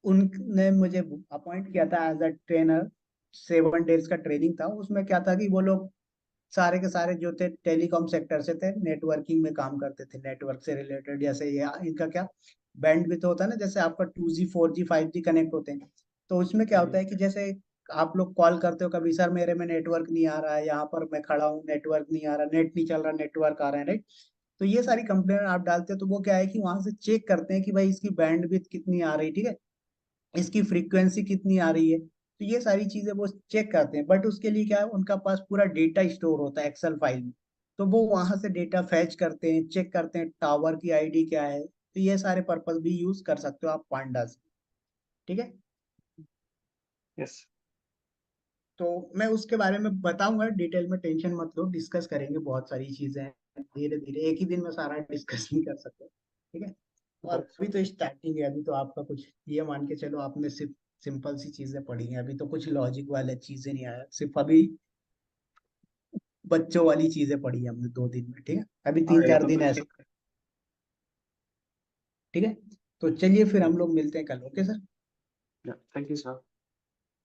उनने मुझे अपॉइंट किया था एज अ ट्रेनर, 7 डेज का ट्रेनिंग था, उसमें क्या था कि वो लोग सारे के सारे जो थे टेलीकॉम सेक्टर से थे, नेटवर्किंग में काम करते थे, नेटवर्क से रिलेटेड, जैसे ये इनका क्या बैंडविड्थ होता है ना, जैसे आपका 2G 4G 5G कनेक्ट होते हैं, तो उसमें क्या होता है कि जैसे आप लोग कॉल करते हो कभी, सर मेरे में नेटवर्क नहीं आ रहा है, यहाँ पर मैं खड़ा हूँ नेटवर्क नहीं आ रहा, नेट नहीं चल रहा, नेटवर्क आ रहा है, राइट। तो ये सारी कंप्लेंट आप डालते हो, तो वो क्या है कि वहां से चेक करते हैं कि भाई इसकी बैंडविड्थ कितनी आ रही है, ठीक है, इसकी फ्रीक्वेंसी कितनी आ रही है, तो ये सारी चीजें वो चेक करते हैं। बट उसके लिए क्या है, उनका पास पूरा डेटा स्टोर होता है एक्सेल फाइल में, तो वो वहां से डेटा फैच करते हैं, चेक करते हैं टावर की आईडी क्या है, तो ये सारे पर्पस भी यूज कर सकते हो आप पांडा से, ठीक है। यस। तो मैं उसके बारे में बताऊंगा डिटेल में, टेंशन मत लो, डिस्कस करेंगे, बहुत सारी चीजें हैं, धीरे धीरे, एक ही दिन में सारा डिस्कस नहीं कर सकते, ठीक है। और अभी तो स्टार्टिंग है, अभी तो आपका कुछ ये मान के चलो, आपने सिर्फ सिंपल सी चीजें पढ़ी हैं, अभी तो कुछ लॉजिक वाले चीजें नहीं आया, सिर्फ अभी बच्चों वाली चीजें पढ़ी है हमने 2 दिन में, ठीक है, अभी हाँ, तीन ये चार तो दिन कुछ ऐसे, ठीक है। तो चलिए फिर हम लोग मिलते हैं कल, okay sir. Thank you sir.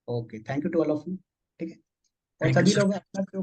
Okay, thank you to all of you, ठीक है। और थैंक यू सभी सर। लोग अपना जो